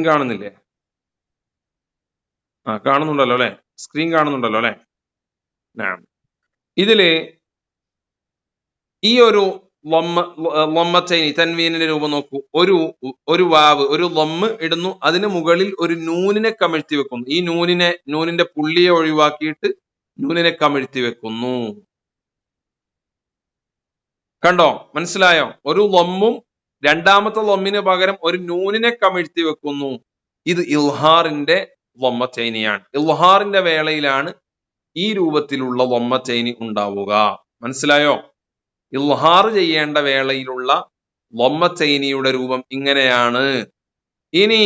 കാണുന്നില്ലേ? കാണുന്നുണ്ടല്ലോ അല്ലെ? സ്ക്രീൻ കാണുന്നുണ്ടല്ലോ അല്ലെ? ഇതില് ഈ ഒരു ലമ്മത്തൈനി തൻവീനിന്റെ രൂപം നോക്കൂ. ഒരു വാവ്, ഒരു ലമ്മ് ഇടുന്നു, അതിന് മുകളിൽ ഒരു നൂനിനെ കമിഴ്ത്തി വെക്കുന്നു. ഈ നൂനിന്റെ പുള്ളിയെ ഒഴിവാക്കിയിട്ട് നൂനിനെ കമിഴ്ത്തി വെക്കുന്നു. കണ്ടോ? മനസ്സിലായോ? ഒരു ലമ്മും രണ്ടാമത്തെ ലമ്മിന് പകരം ഒരു നൂനിനെ കമിഴ്ത്തി വെക്കുന്നു. ഇത് ഇൽഹാറിന്റെ ലമ്മത്തൈനിയാണ്. ഇൽഹാറിന്റെ വേളയിലാണ് ഈ രൂപത്തിലുള്ള ലമ്മത്തൈനി ഉണ്ടാവുക. മനസ്സിലായോ? ഇൽഹാർ ചെയ്യേണ്ട വേളയിലുള്ള ലമ്മത്തൈനിയുടെ രൂപം ഇങ്ങനെയാണ്. ഇനി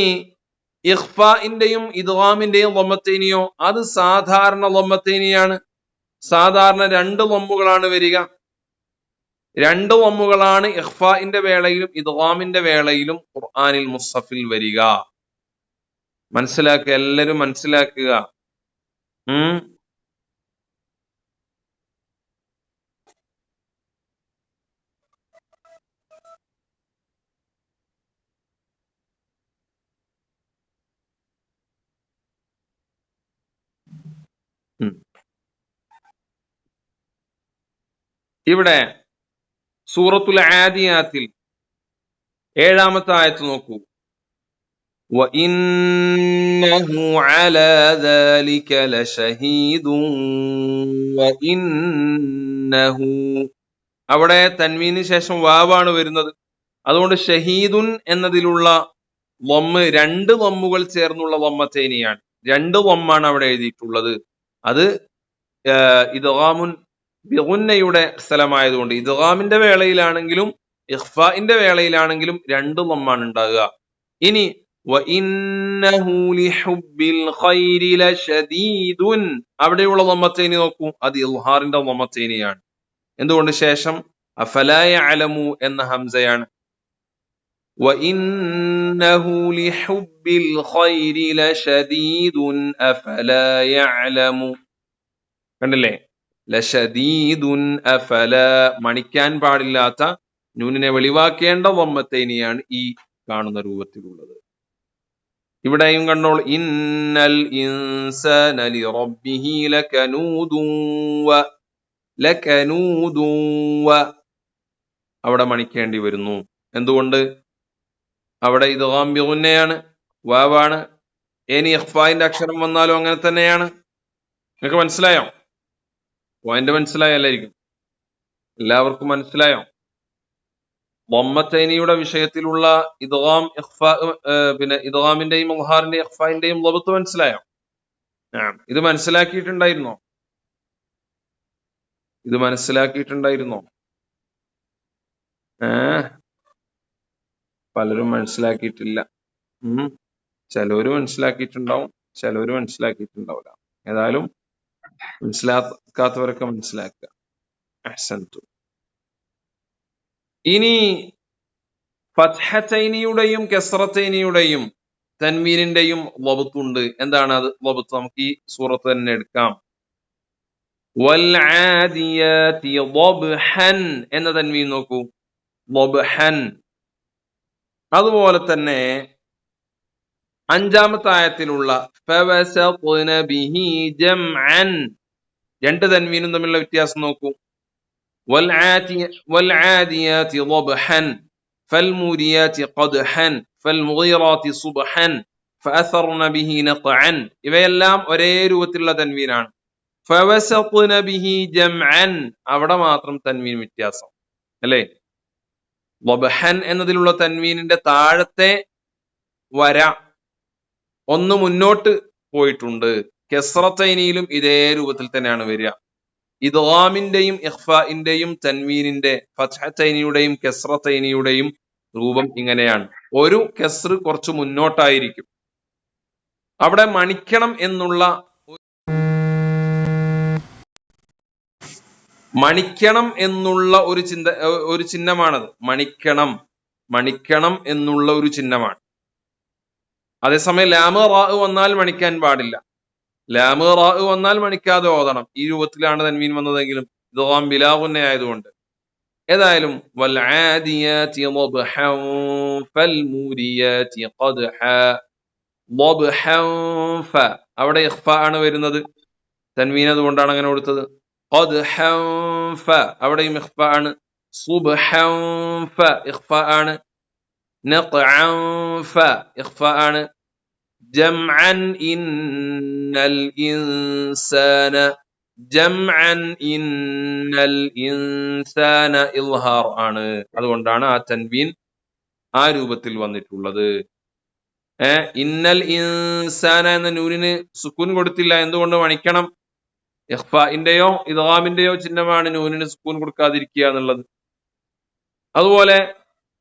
ഇഖ്ഫാഇന്റെയും ഇദ്ഗാമിന്റെയും ലമ്മത്തൈനിയോ, അത് സാധാരണ ലമ്മത്തൈനിയാണ്. സാധാരണ 2 ലമ്മുകളാണ് വരിക. 2 ലമ്മുകളാണ് ഇഖ്ഫാഇന്റെ വേളയിലും ഇദ്ഗാമിന്റെ വേളയിലും ഖുർആനിൽ മുസ്ഹഫിൽ വരിക. മനസ്സിലാക്കുക, എല്ലാരും മനസ്സിലാക്കുക. ഇവിടെ സൂറത്തുൽ ആദിയാത്തിൽ 7-ാമത്തെ ആയത്ത് നോക്കൂ. وَإِنَّهُ عَلَى ذَلِكَ لَشَهِيدٌ وَإِنَّهُ അവിടെ തൻവീന് ശേഷം വാവാണ് വരുന്നത്. അതുകൊണ്ട് ഷഹീദുൻ എന്നതിലുള്ള വമ്മ് 2 വമ്മുകൾ ചേർന്നുള്ള വമ്മത്തേനിയാണ്. 2 വമ്മാണ് അവിടെ എഴുതിയിട്ടുള്ളത്. അത് ഇദ്ഗാമുൻ ബിഗുന്നയുടെ സ്ഥലമായതുകൊണ്ട് ഇദ്ഗാമിന്റെ വേളയിലാണെങ്കിലും ഇഖ്ഫാഇന്റെ വേളയിലാണെങ്കിലും 2 വമ്മാണ് ഉണ്ടാകുക. ഇനി وَإِنَّهُ لِحُبِّ الْخَيْرِ لَشَدِيدٌ അവിടെയുള്ള വമ്മത്തേനി നോക്കൂ, അത് ഇൽഹാറിന്റെ വമ്മത്തേനിയാണ്. എന്തുകൊണ്ട് ശേഷം അഫലാ യഅലമു എന്ന ഹംസയാണ്. وَإِنَّهُ لِحُبِّ الْخَيْرِ لَشَدِيدٌ أَفَلَا يَعْلَمُ കണ്ടില്ലേ? ലശദീദുൻ അഫല മണിക്കാൻ പാടില്ലാത്ത നൂനിനെ വെളിവാക്കേണ്ട വമ്മത്തേനിയാണ് ഈ കാണുന്ന രൂപത്തിലുള്ളത്. ഇവിടെയും കണ്ടോൾ, ഇന്നൽ ഇൻസാന ലിറബ്ബിഹി ലകനൂദുൻ വ അവിടെ മണിക്കേണ്ടി വരുന്നു. എന്തുകൊണ്ട്? അവിടെ ഇദ്ഗാം ബിഗുന്നയാണ്, വാവാണ്. ഇനി ഇഖ്ഫാഇന്റെ അക്ഷരം വന്നാലും അങ്ങനെ തന്നെയാണ്. നിങ്ങൾക്ക് മനസ്സിലായോ? പോയിന്റ് മനസ്സിലായല്ലായിരിക്കും? എല്ലാവർക്കും മനസ്സിലായോ? വമ്മത്തൈനിയുടെ വിഷയത്തിലുള്ള ഇദ്ഗാം ഇഖ്ഫാ പിന്നെ ഇദ്ഗാമിന്റെയും ഇൽഹാറിന്റെയും ഇഖ്ഫാഇന്റെയും ളബ്ത്ത് മനസ്സിലായോ? ഇത് മനസ്സിലാക്കിയിട്ടുണ്ടായിരുന്നോ? പലരും മനസ്സിലാക്കിയിട്ടില്ല. ചിലവര് മനസ്സിലാക്കിയിട്ടുണ്ടാവും, ചിലവര് മനസ്സിലാക്കിയിട്ടുണ്ടാവില്ല. ഏതായാലും മനസ്സിലാക്കാത്തവരൊക്കെ മനസ്സിലാക്കുക. അഹ്സൻതു. ഇനി ഫത്ഹത്തൈനിയുടെയും കസ്റത്തൈനിയുടെയും തൻവീനിന്റെയും ളബ്ത്തുണ്ട്. എന്താണ് അത് ളബ്ത്ത്? നമുക്ക് ഈ സൂറത്ത് തന്നെ എടുക്കാം. വൽ ആദിയാതി ളബ്ഹൻ എന്ന തൻവീൻ നോക്കൂ, ളബ്ഹൻ. അതുപോലെ തന്നെ 5-ാമത്തെ ആയത്തിലുള്ള ഫവസത്ന ബിഹി ജംഅൻ 2 തൻവീനും തമ്മിലുള്ള വ്യത്യാസം നോക്കൂ. والعاديات ضبحا فالموريات قدحا فالمغيرات صبحا فأثرن به نقعا ഇവയെല്ലാം ഒരേ രൂപത്തിലുള്ള തൻവീനാണ്. فوسطن به جمعا അവിടെ മാത്രം തൻവീൻ വ്യത്യാസം അല്ലേ? ضبحൻ എന്നതിലുള്ള തൻവീനിന്റെ താഴത്തെ വര ഒന്ന് മുന്നോട്ട് പോയിട്ടുണ്ട്. കസ്റത്തൈനിയിലും ഇതേ രൂപത്തിൽ തന്നെയാണ് വരിക. ഇദ്ഗാമിന്റെയും ഇഖ്ഫാഇന്റെയും തൻവീനിന്റെ ഫത്ഹത്തൈനിയുടെയും കസ്റത്തൈനിയുടെയും രൂപം ഇങ്ങനെയാണ്. ഒരു കസ്ർ കുറച്ച് മുന്നോട്ടായിരിക്കും. അവിടെ മണിക്കണം എന്നുള്ള ഒരു ചിഹ്നമാണത്. മണിക്കണം എന്നുള്ള ഒരു ചിഹ്നമാണ്. അതേസമയം ലാമ് റാ വന്നാൽ മണിക്കാൻ പാടില്ല. ലാമ് റാ വന്നാൽ മണിക്കാതെ ഓതണം. ഈ രൂപത്തിലാണ് തൻവീൻ വന്നതെങ്കിലും ഇദ്ഗാം ബിലാ ഗുന്ന ആയതുകൊണ്ട്. ഏതായാലും വൽ ആദിയാതി ളബ്ഹൻ ഫൽമൂരിയാതി ഖദ്ഹാ ളബ്ഹൻ ഫ അവിടെ ഇഖ്ഫാ ആണ് വരുന്നത്. തൻവീൻ അതുകൊണ്ടാണ് അങ്ങനെ കൊടുത്തത്. ഖദ്ഹൻ ഫ അവിടെയും ഇഖ്ഫാ ആണ്. സുബ്ഹൻ ഫ ഇഖ്ഫാ ആണ്. നഖഅൻ ഫ ഇഖ്ഫാ ആണ്. ജംഅൻ ഇന്നൽ ഇൻസാന ഇൽഹാർ ആണ്. അതുകൊണ്ടാണ് ആ തൻവീൻ ആ രൂപത്തിൽ വന്നിട്ടുള്ളത്. ഇന്നൽ ഇൻസാന എന്ന നൂനിന് സുക്കൂൻ കൊടുത്തില്ല. എന്തുകൊണ്ട്? മണിക്കണം. ഇഖ്ഫാഇന്റെയോ ഇദ്ഗാമിന്റെയോ ചിഹ്നമാണ് നൂനിന് സുക്കൂൻ കൊടുക്കാതിരിക്കുക എന്നുള്ളത്. അതുപോലെ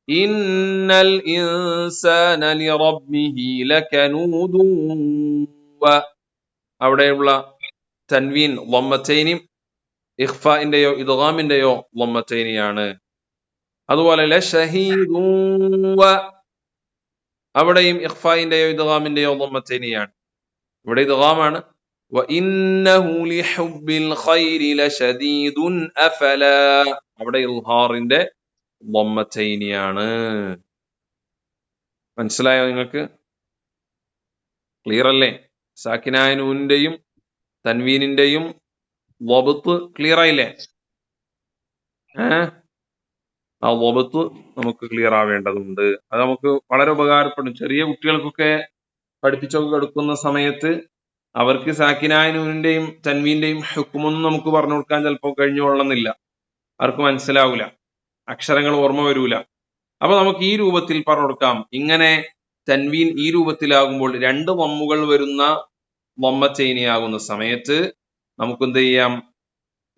ഇന്നൽ ഇൻസാന ലിറബ്ബിഹി ലകനൂദുൻ വ അവിടെയുള്ള തൻവീൻ ളമ്മത്തൈനി ഇഖ്ഫാഇന്റെയോ ഇദ്ഗാമിന്റെയോ ളമ്മത്തൈനിയാണ്. അതുപോലെ ലശഹീദുൻ വ അവിടെയും ഇഖ്ഫാഇന്റെയോ ഇദ്ഗാമിന്റെയോ ളമ്മത്തൈനിയാണ്. ഇവിടെ ഇദ്ഗാമാണ്. വഇന്നഹു ലിഹുബ്ബിൽ ഖൈരി ലശദീദുൻ അഫലാ അവിടെ ഇൽഹാറിന്റെ ളമ്മത്തൈനിയാണ്. മനസ്സിലായോ നിങ്ങൾക്ക്? ക്ലിയർ അല്ലേ? സാക്കിനായ നൂനിന്റെയും തൻവീനിന്റെയും വബത്ത് ക്ലിയർ ആയില്ലേ? ആ വബത്ത് നമുക്ക് ക്ലിയർ ആവേണ്ടതുണ്ട്. അത് നമുക്ക് വളരെ ഉപകാരപ്പെടും. ചെറിയ കുട്ടികൾക്കൊക്കെ പഠിപ്പിച്ചൊക്കെ കൊടുക്കുന്ന സമയത്ത് അവർക്ക് സാക്കിനായ നൂനിന്റെയും തൻവീന്റെയും ഹുക്കുമൊന്നും നമുക്ക് പറഞ്ഞു കൊടുക്കാൻ ചിലപ്പോൾ കഴിഞ്ഞുകൊള്ളുന്നില്ല. അവർക്ക് മനസ്സിലാവൂല, അക്ഷരങ്ങൾ ഓർമ്മ വരൂല. അപ്പൊ നമുക്ക് ഈ രൂപത്തിൽ പറഞ്ഞു കൊടുക്കാം. ഇങ്ങനെ തൻവീൻ ഈ രൂപത്തിലാകുമ്പോൾ രണ്ട് വമ്മുകൾ വരുന്ന വമ്മച്ചൈനിയാകുന്ന സമയത്ത് നമുക്ക് എന്ത് ചെയ്യാം?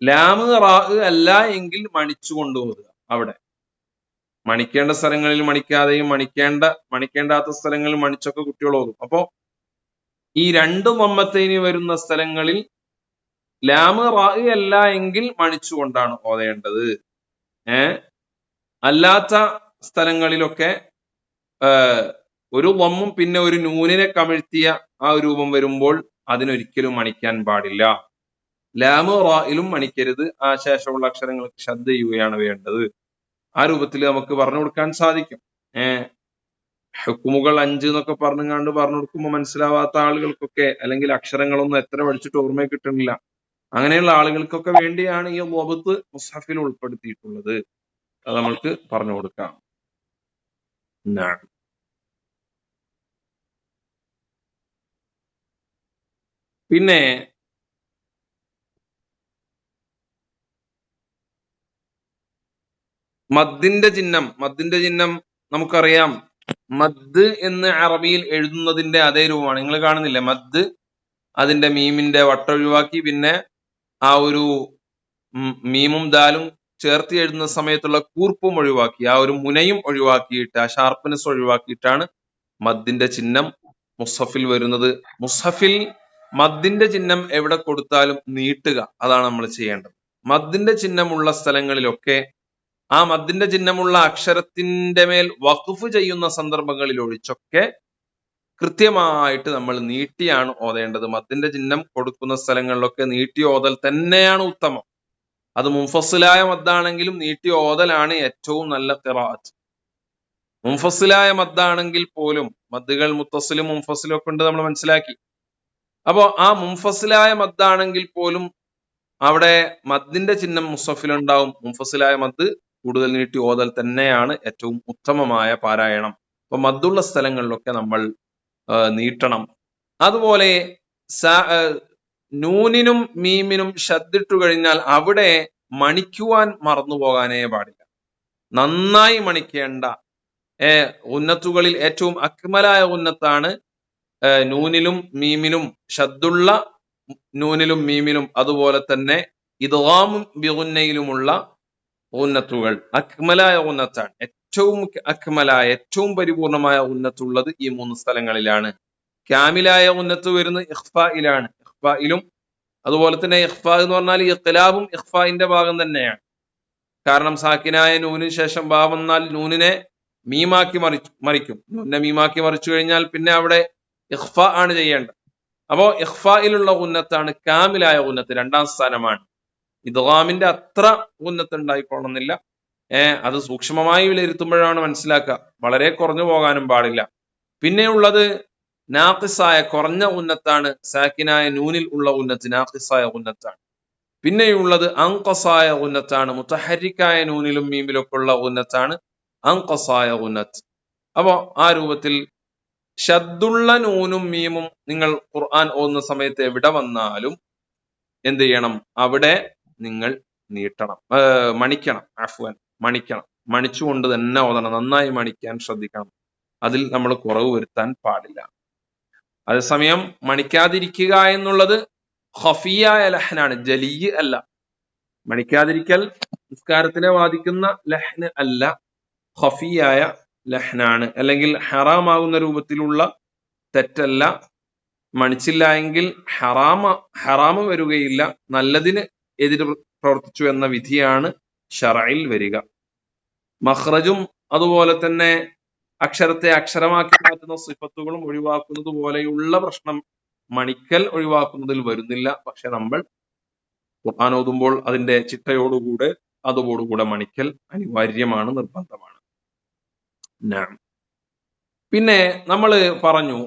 ലാമ് റാ അല്ല എങ്കിൽ മണിച്ചു കൊണ്ടുപോകുക. അവിടെ മണിക്കേണ്ട സ്ഥലങ്ങളിൽ മണിക്കാതെയും മണിക്കേണ്ടാത്ത സ്ഥലങ്ങളിൽ മണിച്ചൊക്കെ കുട്ടികൾ ഓതും. അപ്പോ ഈ രണ്ട് വമ്മത്തൈനി വരുന്ന സ്ഥലങ്ങളിൽ ലാമ് റാ അല്ല എങ്കിൽ മണിച്ചുകൊണ്ടാണ് ഓതേണ്ടത്. അല്ലാത്ത സ്ഥലങ്ങളിലൊക്കെ ഒരു വമ്മും പിന്നെ ഒരു നൂനിനെ കമിഴ്ത്തിയ ആ രൂപം വരുമ്പോൾ അതിനൊരിക്കലും മണിക്കാൻ പാടില്ല. ലാമു റായിലും മണിക്കരുത്. ആ ശേഷമുള്ള അക്ഷരങ്ങൾക്ക് ശബ്ദ ചെയ്യുകയാണ് വേണ്ടത്. ആ രൂപത്തിൽ നമുക്ക് പറഞ്ഞു കൊടുക്കാൻ സാധിക്കും. ഹുക്കുമുകൾ 5 എന്നൊക്കെ പറഞ്ഞു കൊടുക്കുമ്പോൾ മനസ്സിലാവാത്ത ആളുകൾക്കൊക്കെ, അല്ലെങ്കിൽ അക്ഷരങ്ങളൊന്നും എത്ര പഠിച്ചിട്ട് ഓർമ്മ കിട്ടുന്നില്ല, അങ്ങനെയുള്ള ആളുകൾക്കൊക്കെ വേണ്ടിയാണ് ഈ വബത്ത് മുസ്ഹഫിൽ ഉൾപ്പെടുത്തിയിട്ടുള്ളത്. അത് നമ്മൾക്ക് പറഞ്ഞു കൊടുക്കാം. പിന്നെ മദ്ദിന്റെ ചിഹ്നം നമുക്കറിയാം. മദ് എന്ന് അറബിയിൽ എഴുതുന്നതിന്റെ അതേ രൂപമാണ്. നിങ്ങൾ കാണുന്നില്ലേ? മദ് അതിന്റെ മീമിന്റെ വട്ടം ഒഴിവാക്കി പിന്നെ ആ ഒരു മീമും ദാലും ചേർത്ത് എഴുതുന്ന സമയത്തുള്ള കൂർപ്പും ഒഴിവാക്കി, ആ ഒരു മുനയും ഒഴിവാക്കിയിട്ട്, ആ ഷാർപ്പ്നെസ് ഒഴിവാക്കിയിട്ടാണ് മദ്ദിന്റെ ചിഹ്നം മുസ്ഹഫിൽ വരുന്നത്. മുസ്ഹഫിൽ മദ്ദിന്റെ ചിഹ്നം എവിടെ കൊടുത്താലും നീട്ടുക, അതാണ് നമ്മൾ ചെയ്യേണ്ടത്. മദ്ദിന്റെ ചിഹ്നമുള്ള സ്ഥലങ്ങളിലൊക്കെ ആ മദ്ദിന്റെ ചിഹ്നമുള്ള അക്ഷരത്തിന്റെ മേൽ വഖഫ് ചെയ്യുന്ന സന്ദർഭങ്ങളിൽ ഒഴിച്ചൊക്കെ കൃത്യമായിട്ട് നമ്മൾ നീട്ടിയാണ് ഓതേണ്ടത്. മദ്ദിന്റെ ചിഹ്നം കൊടുക്കുന്ന സ്ഥലങ്ങളിലൊക്കെ നീട്ടി ഓതൽ തന്നെയാണ് ഉത്തമം. അത് മുൻഫസിലായ മദ്ദാണെങ്കിലും നീട്ടി ഓതലാണ് ഏറ്റവും നല്ല ഖിറാഅത്ത്. മുൻഫസിലായ മദ്ദാണെങ്കിൽ പോലും, മദ്ദുകൾ മുത്തസിലും മുൻഫസിലും ഒക്കെ ഉണ്ട്, നമ്മൾ മനസ്സിലാക്കി. അപ്പോ ആ മുൻഫസിലായ മദ്ദാണെങ്കിൽ പോലും അവിടെ മദ്ദിന്റെ ചിഹ്നം മുസ്ഹഫിലുണ്ടാവും. മുൻഫസിലായ മദ് കൂടുതൽ നീട്ടി ഓതൽ തന്നെയാണ് ഏറ്റവും ഉത്തമമായ പാരായണം. അപ്പൊ മദ്ദുള്ള സ്ഥലങ്ങളിലൊക്കെ നമ്മൾ നീട്ടണം. അതുപോലെ നൂനിനും മീമിനും ശദ്ദിട്ടു കഴിഞ്ഞാൽ അവിടെ മണിക്കുവാൻ മറന്നു പോകാനേ പാടില്ല. നന്നായി മണിക്കേണ്ട ഉന്നത്തുകളിൽ ഏറ്റവും അക്മലായ ഉന്നത്താണ് നൂനിലും മീമിനും ശദ്ദുള്ള നൂനിലും മീമിനും അതുപോലെ തന്നെ ഇദ്ഗാമും ബിഗുന്നയിലുമുള്ള ഉന്നത്തുകൾ അക്മലായ ഉന്നത്താണ്. ഏറ്റവും അക്മലായ, ഏറ്റവും പരിപൂർണമായ ഉന്നത്തുള്ളത് ഈ 3 സ്ഥലങ്ങളിലാണ്. കാമിലായ ഉന്നത്ത് വരുന്നത് ഇഖ്ഫായിലാണ്. ഇഖ്ഫായിലും അതുപോലെ തന്നെ ഇഖ്ഫാ എന്ന് പറഞ്ഞാൽ ഇഖ്ലാബും ഇഖ്ഫായിന്റെ ഭാഗം തന്നെയാണ്. കാരണം സാക്കിനായ നൂനിന് ശേഷം ബാ വന്നാൽ നൂനിനെ മീമാക്കി മറിക്കും. നൂനിനെ മീമാക്കി മറിച്ചു കഴിഞ്ഞാൽ പിന്നെ അവിടെ ഇഖ്ഫാ ആണ് ചെയ്യേണ്ടത്. അപ്പോ ഇഖ്ഫായിലുള്ള ഉന്നത്താണ് കാമിലായ ഉന്നത്ത്, 2ാം സ്ഥാനമാണ്. ഇദ്ഗാമിന്റെ അത്ര ഉന്നത്ത് ഉണ്ടായിക്കൊള്ളുന്നില്ല. അത് സൂക്ഷ്മമായി വിലയിരുത്തുമ്പോഴാണ് മനസ്സിലാക്കുക. വളരെ കുറഞ്ഞു പോകാനും പാടില്ല. പിന്നെയുള്ളത് നാഖിസായ കുറഞ്ഞ ഉന്നത്താണ്. സാക്കിനായ നൂനിൽ ഉള്ള ഉന്നത്ത് നാഖിസായ ഉന്നത്താണ്. പിന്നെയുള്ളത് അൻഖസായ ഉന്നത്താണ്. മുതഹരിക്കായ നൂനിലും മീമിലൊക്കെ ഉള്ള ഉന്നത്താണ് അൻഖസായ ഉന്നത്ത്. അപ്പോ ആ രൂപത്തിൽ ശദ്ദുള്ള നൂനും മീമും നിങ്ങൾ ഖുർആൻ ഓതുന്ന സമയത്ത് എവിടെ വന്നാലും എന്ത് ചെയ്യണം? അവിടെ നിങ്ങൾ നീട്ടണം, മണിക്കണം. മണിക്കണം, മണിച്ചുകൊണ്ട് തന്നെ ഓതണം. നന്നായി മണിക്കാൻ ശ്രദ്ധിക്കണം. അതിൽ നമ്മൾ കുറവ് വരുത്താൻ പാടില്ല. അതേസമയം മണിക്കാതിരിക്കുക എന്നുള്ളത് ഖഫിയായ ലഹ്നാണ്, ജലീ അല്ല. മണിക്കാതിരിക്കൽ നിസ്കാരത്തിനെ ബാധിക്കുന്ന ലഹ്ന് അല്ല, ഖഫിയായ ലഹ്നാണ്. അല്ലെങ്കിൽ ഹറാമാകുന്ന രൂപത്തിലുള്ള തെറ്റല്ല. മണിച്ചില്ല എങ്കിൽ ഹറാമ് വരികയില്ല, നല്ലതിന് എതിര് പ്രവർത്തിച്ചു എന്ന വിധിയാണ് ശറഇൽ വരിക. മഖ്റജും അതുപോലെ തന്നെ അക്ഷരത്തെ അക്ഷരമാക്കി മാറ്റുന്ന സിഫത്തുകളും ഒഴിവാക്കുന്നത് പോലെയുള്ള പ്രശ്നം മണിക്കൽ ഒഴിവാക്കുന്നതിൽ വരുന്നില്ല. പക്ഷെ നമ്മൾ ഖുർആൻ ഓതുമ്പോൾ അതിന്റെ ചിട്ടയോടുകൂടെ അതോടുകൂടെ മണിക്കൽ അനിവാര്യമാണ്, നിർബന്ധമാണ്. പിന്നെ നമ്മൾ പറഞ്ഞു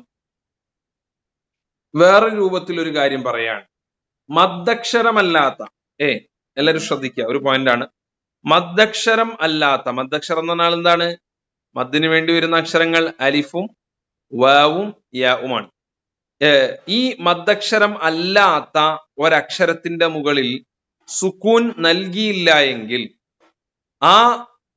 വേറെ രൂപത്തിൽ ഒരു കാര്യം പറയാണ്. മദ്ദക്ഷരമല്ലാത്ത എല്ലാവരും ശ്രദ്ധിക്കുക, ഒരു പോയിന്റാണ്. മദ്ദക്ഷരം അല്ലാത്ത, മദ്ദക്ഷരം എന്ന് പറഞ്ഞാൽ എന്താണ്? മദ്ദിന് വേണ്ടി വരുന്ന അക്ഷരങ്ങൾ അലിഫും വാവും യാവുമാണ്. ഈ മദ്ദക്ഷരം അല്ലാത്ത ഒരക്ഷരത്തിന്റെ മുകളിൽ സുക്കൂൻ നൽകിയില്ല എങ്കിൽ ആ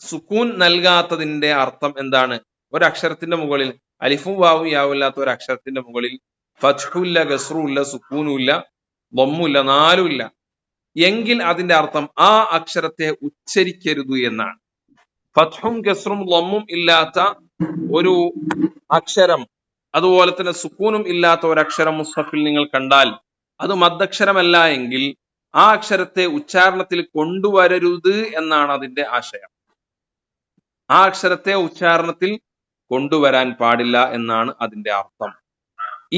സുക്കൂൻ നൽകാത്തതിന്റെ അർത്ഥം എന്താണ്? ഒരക്ഷരത്തിന്റെ മുകളിൽ അലിഫും വാവും യാവും ഇല്ലാത്ത ഒരു അക്ഷരത്തിന്റെ മുകളിൽ ഫത്ഹുല്ല, ഗസ്റുല്ല, സുക്കൂനുമില്ല, ദമ്മുല്ല, നാലുമില്ല എങ്കിൽ അതിന്റെ അർത്ഥം ആ അക്ഷരത്തെ ഉച്ചരിക്കരുത് എന്നാണ്. ഫത്ഹും ഗസ്റും ദമ്മും ഇല്ലാത്ത ഒരു അക്ഷരം, അതുപോലെ തന്നെ സുക്കൂനും ഇല്ലാത്ത ഒരു അക്ഷരം മുസ്ഹഫിൽ നിങ്ങൾ കണ്ടാൽ അത് മദ്ദക്ഷരമല്ല എങ്കിൽ ആ അക്ഷരത്തെ ഉച്ചാരണത്തിൽ കൊണ്ടുവരരുത് എന്നാണ് അതിന്റെ ആശയം. ആ അക്ഷരത്തെ ഉച്ചാരണത്തിൽ കൊണ്ടുവരാൻ പാടില്ല എന്നാണ് അതിന്റെ അർത്ഥം.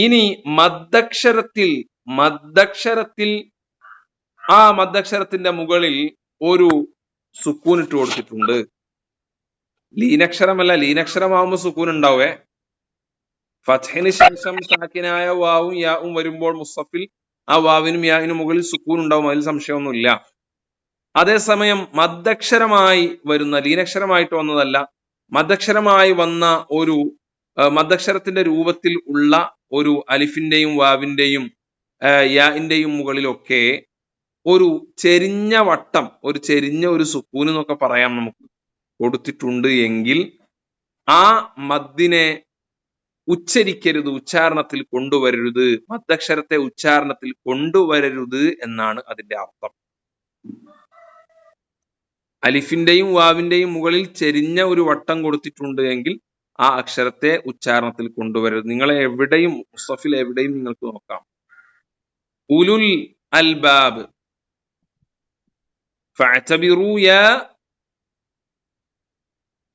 ഇനി മദ്ദക്ഷരത്തിൽ ആ മദ്ദക്ഷരത്തിന്റെ മുകളിൽ ഒരു സുക്കൂൻ ഇട്ട് കൊടുത്തിട്ടുണ്ട്. ലീനക്ഷരമല്ല, ലീനക്ഷരമാവുമ്പോൾ സുക്കൂൻ ഉണ്ടാവേ. ഫത്ഹിന് ശേഷം സാക്കിനായ വാവും യാവും വരുമ്പോൾ മുസ്ഹഫിൽ ആ വാവിനും യാവിനും മുകളിൽ സുക്കൂൻ ഉണ്ടാവും, അതിൽ സംശയമൊന്നുമില്ല. അതേസമയം മദ്ദക്ഷരമായി വരുന്ന, ലീനക്ഷരമായിട്ട് വന്നതല്ല, മദ്ദക്ഷരമായി വന്ന ഒരു മദ്ദക്ഷരത്തിന്റെ രൂപത്തിൽ ഉള്ള ഒരു അലിഫിന്റെയും വാവിന്റെയും യാന്റെയും മുകളിലൊക്കെ ഒരു ചെരിഞ്ഞ വട്ടം, ഒരു ചെരിഞ്ഞ ഒരു സുക്കൂൻ എന്നൊക്കെ പറയാം നമുക്ക്, കൊടുത്തിട്ടുണ്ട് എങ്കിൽ ആ മദ്ദിനെ ഉച്ചരിക്കരുത്, ഉച്ചാരണത്തിൽ കൊണ്ടുവരരുത്, മദ്ദക്ഷരത്തെ ഉച്ചാരണത്തിൽ കൊണ്ടുവരരുത് എന്നാണ് അതിന്റെ അർത്ഥം. അലിഫിന്റെയും വാവിന്റെയും മുകളിൽ ചെരിഞ്ഞ ഒരു വട്ടം കൊടുത്തിട്ടുണ്ട് എങ്കിൽ ആ അക്ഷരത്തെ ഉച്ചാരണത്തിൽ കൊണ്ടുവരരുത്. നിങ്ങളെ എവിടെയും മുസ്ഹഫിൽ എവിടെയും നിങ്ങൾക്ക് നോക്കാം. ഉലുൽ അൽബാബ്, ഫഅ്തബിറൂ യാ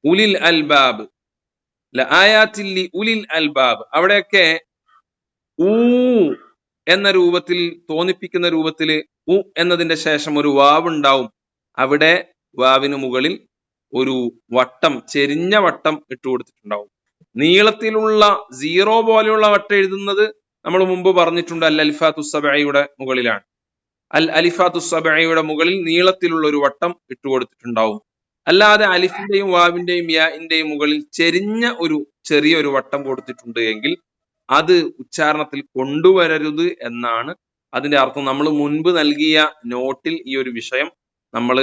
ഉലിൽ അൽബാബ് ലആയാത്തിൽ ലിഉലിൽ അൽബാബ്, അവിടെയൊക്കെ ഊ എന്ന രൂപത്തിൽ, തോന്നിപ്പിക്കുന്ന രൂപത്തിൽ ഉ എന്നതിന്റെ ശേഷം ഒരു വാവ് ഉണ്ടാവും. അവിടെ വാവിന് മുകളിൽ ഒരു വട്ടം, ചെരിഞ്ഞ വട്ടം ഇട്ട് കൊടുത്തിട്ടുണ്ടാവും. നീളത്തിലുള്ള സീറോ പോലെയുള്ള വട്ടം എഴുതുന്നത് നമ്മൾ മുമ്പ് പറഞ്ഞിട്ടുണ്ട്, അൽ അലിഫാത്തു സബഈയുടെ മുകളിലാണ്. അൽ അലിഫാത്തു സബഈയുടെ മുകളിൽ നീളത്തിലുള്ള ഒരു വട്ടം ഇട്ട് കൊടുത്തിട്ടുണ്ടാവും. അല്ലാതെ അലിഫിന്റെയും വാവിന്റെയും യാന്റെയും മുകളിൽ ചെരിഞ്ഞ ഒരു ചെറിയൊരു വട്ടം കൊടുത്തിട്ടുണ്ട് എങ്കിൽ അത് ഉച്ചാരണത്തിൽ കൊണ്ടുവരരുത് എന്നാണ് അതിന്റെ അർത്ഥം. നമ്മൾ മുൻപ് നൽകിയ നോട്ടിൽ ഈ ഒരു വിഷയം നമ്മൾ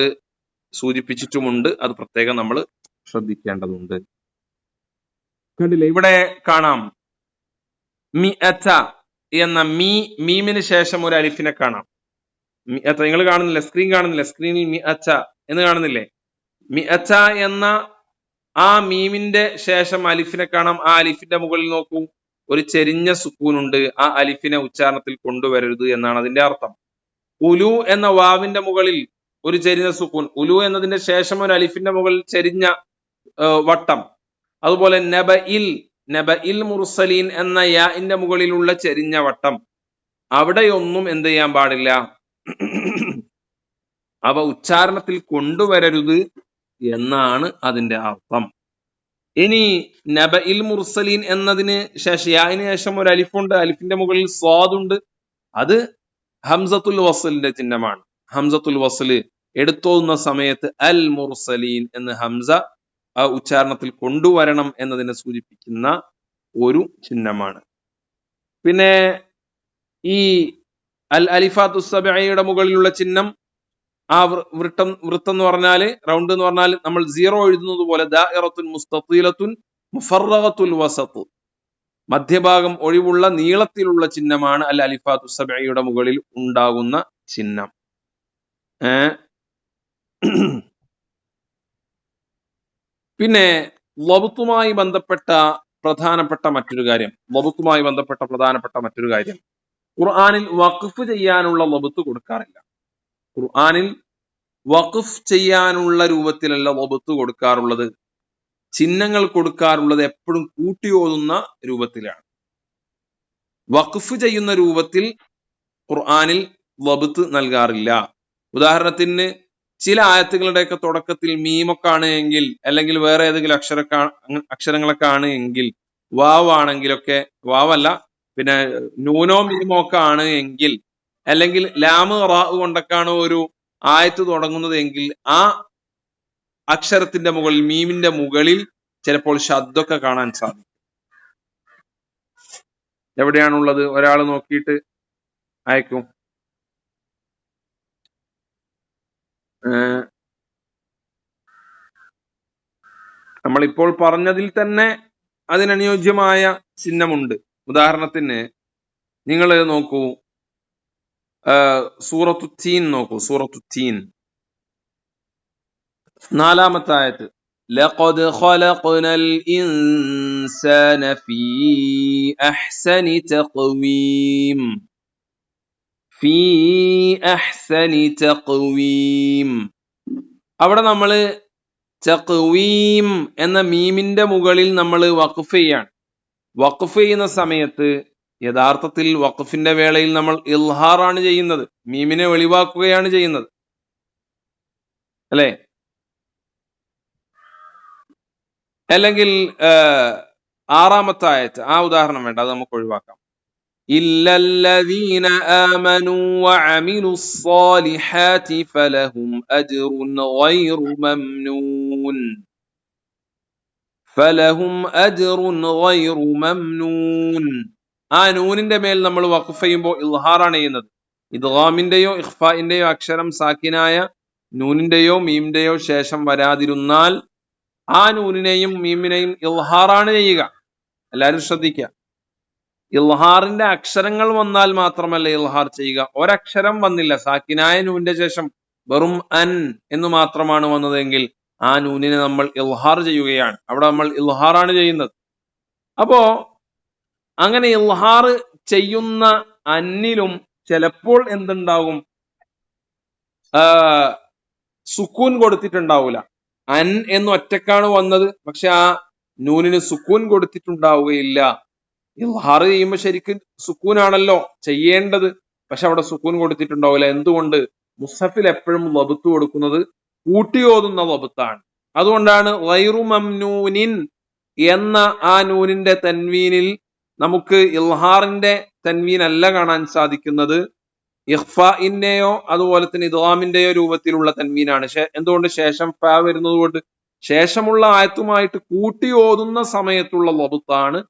സൂചിപ്പിച്ചിട്ടുമുണ്ട്, അത് പ്രത്യേകം നമ്മൾ ശ്രദ്ധിക്കേണ്ടതുണ്ട്. കണ്ടില്ലേ, ഇവിടെ കാണാം മിഅത എന്ന മീമിന് ശേഷം ഒരു അലിഫിനെ കാണാം. മിഅത നിങ്ങൾ കാണുന്നില്ലേ, സ്ക്രീൻ കാണുന്നില്ലേ? സ്ക്രീനിൽ മിഅത എന്ന് കാണുന്നില്ലേ? മിഅത എന്ന ആ മീമിന്റെ ശേഷം അലിഫിനെ കാണാം. ആ അലിഫിന്റെ മുകളിൽ നോക്കൂ, ഒരു ചെരിഞ്ഞ സുക്കൂനുണ്ട്. ആ അലിഫിനെ ഉച്ചാരണത്തിൽ കൊണ്ടുവരരുത് എന്നാണ് അതിന്റെ അർത്ഥം. ഉലു എന്ന വാവിന്റെ മുകളിൽ ഒരു ചെരിഞ്ഞ സുക്കൂൻ, ഉലു എന്നതിന്റെ ശേഷം ഒരു അലിഫിന്റെ മുകളിൽ ചെരിഞ്ഞ വട്ടം. അതുപോലെ നബഇൽ മുർസലീൻ എന്ന യാഇന്റെ മുകളിലുള്ള ചെരിഞ്ഞ വട്ടം, അവിടെയൊന്നും എന്ത് ചെയ്യാൻ പാടില്ല, അവ ഉച്ചാരണത്തിൽ കൊണ്ടുവരരുത് എന്നാണ് അതിന്റെ അർത്ഥം. ഇനി നബഇൽ മുർസലീൻ എന്നതിന് ശേഷം, യാഇന് ശേഷം ഒരു അലിഫുണ്ട്, അലിഫിന്റെ മുകളിൽ സ്വാദുണ്ട്, അത് ഹംസത്തുൽ വസ്ലിന്റെ ചിഹ്നമാണ്. ഹംസത്തുൽ വസ്ല് എടുത്തോന്ന സമയത്ത് അൽ മുർസലീൻ എന്ന് ഹംസ ആ ഉച്ചാരണത്തിൽ കൊണ്ടുവരണം എന്നതിനെ സൂചിപ്പിക്കുന്ന ഒരു ചിഹ്നമാണ്. പിന്നെ ഈ അൽ അലിഫാത്തു സബഈയുടെ മുകളിലുള്ള ചിഹ്നം, ആ വൃത്തം എന്ന് പറഞ്ഞാൽ, റൗണ്ട് എന്ന് പറഞ്ഞാൽ നമ്മൾ സീറോ എഴുതുന്നത് പോലെ ദാഇറത്തുൻ മുസ്തതീലത്തുൻ മുഫറഗത്തുൽ വസത്ത്, മധ്യഭാഗം ഒഴിവുള്ള നീളത്തിലുള്ള ചിഹ്നമാണ് അൽ അലിഫാത്തു സബഈയുടെ മുകളിൽ ഉണ്ടാകുന്ന ചിഹ്നം. പിന്നെ ലബ്തുമായി ബന്ധപ്പെട്ട പ്രധാനപ്പെട്ട മറ്റൊരു കാര്യം, ഖുർആനിൽ വഖഫ് ചെയ്യാനുള്ള ലബ്ത്ത് കൊടുക്കാറില്ല. ഖുർആനിൽ വഖഫ് ചെയ്യാനുള്ള രൂപത്തിലല്ല ലബ്ത്ത് കൊടുക്കാറുള്ളത്. ചിഹ്നങ്ങൾ കൊടുക്കാറുള്ളത് എപ്പോഴും കൂട്ടി ഓതുന്ന രൂപത്തിലാണ്. വഖഫ് ചെയ്യുന്ന രൂപത്തിൽ ഖുർആനിൽ ലബ്ത്ത് നൽകാറില്ല. ഉദാഹരണത്തിന് ചില ആയത്തുകളുടെയൊക്കെ തുടക്കത്തിൽ മീമൊക്കെ ആണ് എങ്കിൽ, അല്ലെങ്കിൽ വേറെ ഏതെങ്കിലും അക്ഷരങ്ങളൊക്കെ ആണ് എങ്കിൽ, വാവ് ആണെങ്കിലൊക്കെ, വാവല്ല പിന്നെ നൂനോ മീമോ ഒക്കെ ആണ് എങ്കിൽ അല്ലെങ്കിൽ ലാമ് റാ കൊണ്ടൊക്കെയാണ് ഒരു ആയത്ത് തുടങ്ങുന്നത് എങ്കിൽ ആ അക്ഷരത്തിന്റെ മുകളിൽ മീമിന്റെ മുകളിൽ ചിലപ്പോൾ ശബ്ദമൊക്കെ കാണാൻ സാധിക്കും. എവിടെയാണുള്ളത്? ഒരാൾ നോക്കിയിട്ട് അയക്കും. നമ്മളിപ്പോൾ പറഞ്ഞതിൽ തന്നെ അതിനനുയോജ്യമായ ചിഹ്നമുണ്ട്. ഉദാഹരണത്തിന് നിങ്ങൾ നോക്കൂ, സൂറത്തു തീൻ നോക്കൂ. സൂറത്തു തീൻ 4-ാമത്തെ ആയത്ത്, ലഖദ് ഖലഖ്നൽ ഇൻസാന ഫീ അഹ്സനി തഖ്വീം. ഫീ അഹ്സനി തഖ്വീം. അവിടെ നമ്മള് തഖ്വീം എന്ന മീമിന്റെ മുകളിൽ നമ്മൾ വഖഫ് ചെയ്യാണ്. വഖഫ് ചെയ്യുന്ന സമയത്ത് യഥാർത്ഥത്തിൽ വഖഫിന്റെ വേളയിൽ നമ്മൾ ഇൽഹാറാണ് ചെയ്യുന്നത്, മീമിനെ വെളിവാക്കുകയാണ് ചെയ്യുന്നത്, അല്ലെ? അല്ലെങ്കിൽ 6-ാമത്തെ ആയത്ത്, ആ ഉദാഹരണം വേണ്ട, അത് നമുക്ക് ഒഴിവാക്കാം. ഇല്ലല്ലദീന ആമനൂ വഅമിലുസ് സ്വാലിഹാതി ഫലഹും അജ്റുൻ ഗൈറു മംനൂൻ. ഫലഹും അജ്റുൻ ഗൈറു മംനൂൻ. ആ നൂനിന്റെ മേൽ നമ്മൾ വഖഫ് ചെയ്യുമ്പോൾ ഇൽഹാറാണ് ചെയ്യുന്നത്. ഇദ്ഗാമിന്റെയോ ഇഖ്ഫാഇന്റെയോ അക്ഷരം സാക്കിനായ നൂനിന്റെയോ മീമിന്റെയോ ശേഷം വരാതിരുന്നാൽ ആ നൂനിനെയും മീമിനെയും ഇൽഹാറാണ് ചെയ്യുക. എല്ലാവരും ശ്രദ്ധിക്കുക. ഇൽഹാറിന്റെ അക്ഷരങ്ങൾ വന്നാൽ മാത്രമല്ല ഇൽഹാർ ചെയ്യുക. ഒരക്ഷരം വന്നില്ല, സാക്കിനായ നൂനിന്റെ ശേഷം വെറും അൻ എന്ന് മാത്രമാണ് വന്നതെങ്കിൽ ആ നൂനിനെ നമ്മൾ ഇൽഹാർ ചെയ്യുകയാണ്. അവിടെ നമ്മൾ ഇൽഹാറാണ് ചെയ്യുന്നത്. അപ്പോ അങ്ങനെ ഇൽഹാർ ചെയ്യുന്ന അന്നിലും ചിലപ്പോൾ എന്തുണ്ടാകും? സുക്കൂൻ കൊടുത്തിട്ടുണ്ടാവൂല. അൻ എന്ന് ഒറ്റക്കാണ് വന്നത്, പക്ഷെ ആ നൂനിന് സുക്കൂൻ കൊടുത്തിട്ടുണ്ടാവുകയില്ല. ഇൽഹാർ ചെയ്യുമ്പോൾ ശരിക്കും സുക്കൂനാണല്ലോ ചെയ്യേണ്ടത്, പക്ഷെ അവിടെ സുക്കൂൻ കൊടുത്തിട്ടുണ്ടാവില്ല. എന്തുകൊണ്ട്? മുസ്ഹഫിൽ എപ്പോഴും വബുത്ത് കൊടുക്കുന്നത് കൂട്ടിയോതുന്ന വബുത്താണ്. അതുകൊണ്ടാണ് ഗൈറു മംനൂനിൻ എന്ന ആ നൂനിന്റെ തൻവീനിൽ നമുക്ക് ഇൽഹാറിന്റെ തൻവീൻ അല്ല കാണാൻ സാധിക്കുന്നത്, ഇഖ്ഫാഇന്റെയോ അതുപോലെ തന്നെ ഇദ്ഗാമിന്റെയോ രൂപത്തിലുള്ള തൻവീനാണ്. എന്തുകൊണ്ട്? ശേഷം ഫ വരുന്നത് കൊണ്ട്. ശേഷമുള്ള ആയത്തുമായിട്ട് കൂട്ടി ഓതുന്ന സമയത്തുള്ള വബുത്താണ്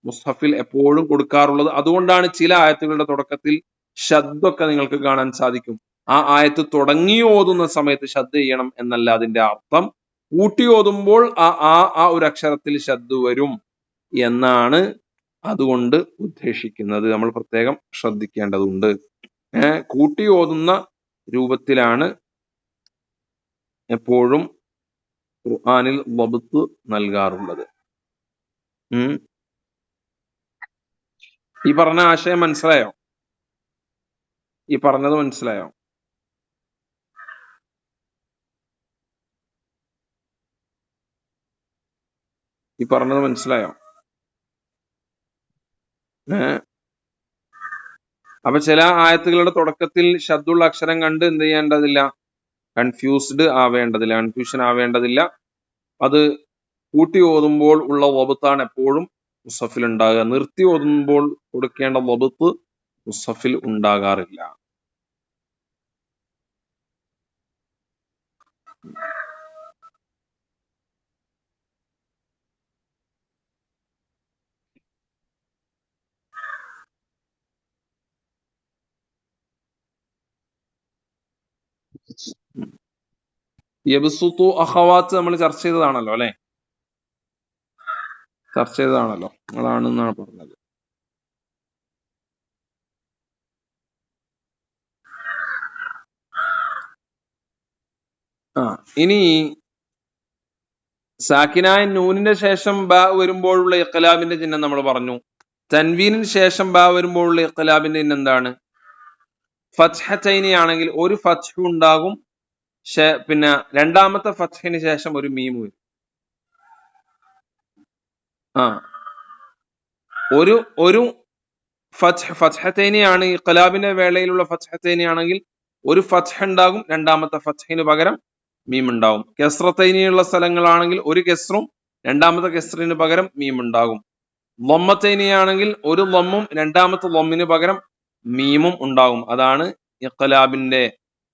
മുസ്ഹഫിൽ എപ്പോഴും കൊടുക്കാറുള്ളത്. അതുകൊണ്ടാണ് ചില ആയത്തുകളുടെ തുടക്കത്തിൽ ശബ്ദമൊക്കെ നിങ്ങൾക്ക് കാണാൻ സാധിക്കും. ആ ആയത്ത് തുടങ്ങി ഓതുന്ന സമയത്ത് ശബ്ദ ചെയ്യണം എന്നല്ല അതിന്റെ അർത്ഥം. കൂട്ടി ഓതുമ്പോൾ ആ ഒരു അക്ഷരത്തിൽ ശബ്ദ വരും എന്നാണ് അതുകൊണ്ട് ഉദ്ദേശിക്കുന്നത്. നമ്മൾ പ്രത്യേകം ശ്രദ്ധിക്കേണ്ടതുണ്ട്. കൂട്ടി ഓതുന്ന രൂപത്തിലാണ് എപ്പോഴും ഖുർആനിൽ വബത്ത് നൽകാറുള്ളത്. ഈ പറഞ്ഞ ആശയം മനസ്സിലായോ? ഈ പറഞ്ഞത് മനസ്സിലായോ? ഈ പറഞ്ഞത് മനസ്സിലായോ? അപ്പൊ ചില ആയത്തുകളുടെ തുടക്കത്തിൽ ശബ്ദുള്ള അക്ഷരം കണ്ട് എന്ത് ചെയ്യേണ്ടതില്ല? കൺഫ്യൂഷൻ ആവേണ്ടതില്ല. അത് കൂട്ടി ഓതുമ്പോൾ ഉള്ള വബത്താണ് എപ്പോഴും മുസ്ഹഫിൽ ഉണ്ടാകുക. നിർത്തി ഓതുമ്പോൾ കൊടുക്കേണ്ട വബത്ത് മുസ്ഹഫിൽ ഉണ്ടാകാറില്ല. യബ്സുത്തു അഖവാത്ത് നമ്മൾ ചർച്ച ചെയ്തതാണല്ലോ, അല്ലെ? അതാണെന്നാണ് പറഞ്ഞത്. ഇനി സാക്കിനായ നൂനിന്റെ ശേഷം ബ വരുമ്പോഴുള്ള ഇഖ്ലാബിന്റെ ചിഹ്നം നമ്മൾ പറഞ്ഞു. തൻവീനിന് ശേഷം ബ വരുമ്പോഴുള്ള ഇഖ്ലാബിന്റെ ചിഹ്നം എന്താണ്? ഫത്ഹത്തൈനി ആണെങ്കിൽ ഒരു ഫത്ഹ് ഉണ്ടാകും, പിന്നെ രണ്ടാമത്തെ ഫത്ഹിന് ശേഷം ഒരു മീം വരും. ഒരു ഫത്ഹത്തൈനി ആണ് ഇഖ്ലാബിന്റെ വേളയിലുള്ള ഫത്ഹത്തൈനി ആണെങ്കിൽ ഒരു ഫത്ഹ് ഉണ്ടാകും, രണ്ടാമത്തെ ഫത്ഹിന് പകരം മീം ഉണ്ടാകും. കെസ്റത്തൈനിയുള്ള സ്ഥലങ്ങളാണെങ്കിൽ ഒരു കെസ്റും രണ്ടാമത്തെ കെസ്റിന് പകരം മീം ഉണ്ടാകും. ലൊമ്മത്തൈനി ആണെങ്കിൽ ഒരു ലൊമ്മും രണ്ടാമത്തെ ലൊമ്മിന് പകരം മീമും ഉണ്ടാകും. അതാണ് ഇഖ്ലാബിന്റെ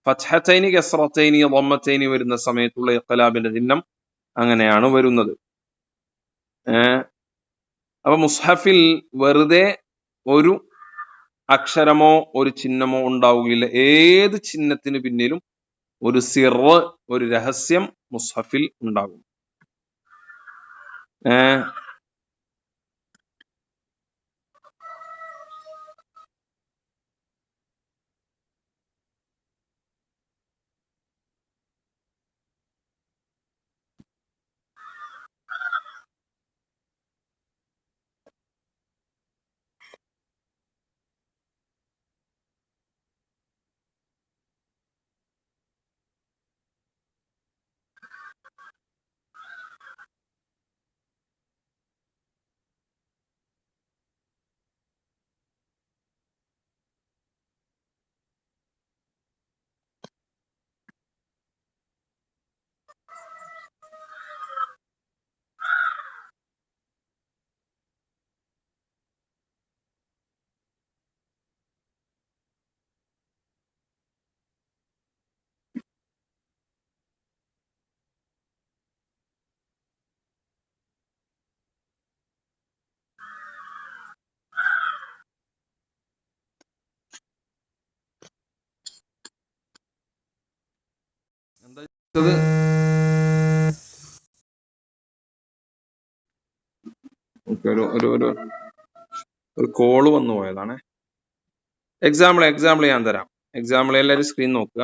ഫത്ഹത്തൈനി കസ്റത്തൈനി ളമ്മത്തൈനി വരുന്ന സമയത്തുള്ള ഇഖ്ലാബിന്റെ ചിഹ്നം അങ്ങനെയാണ് വരുന്നത്. അപ്പൊ മുസ്ഹഫിൽ വെറുതെ ഒരു അക്ഷരമോ ഒരു ചിഹ്നമോ ഉണ്ടാവുകയില്ല. ഏത് ചിഹ്നത്തിന് പിന്നിലും ഒരു സിറ്, ഒരു രഹസ്യം മുസ്ഹഫിൽ ഉണ്ടാകും. എന്താ ഒരു കോള് വന്നു പോയതാണ്. എക്സാമ്പിൾ ഞാൻ തരാം. എക്സാമ്പിൾ എല്ലാവരും സ്ക്രീൻ നോക്കുക.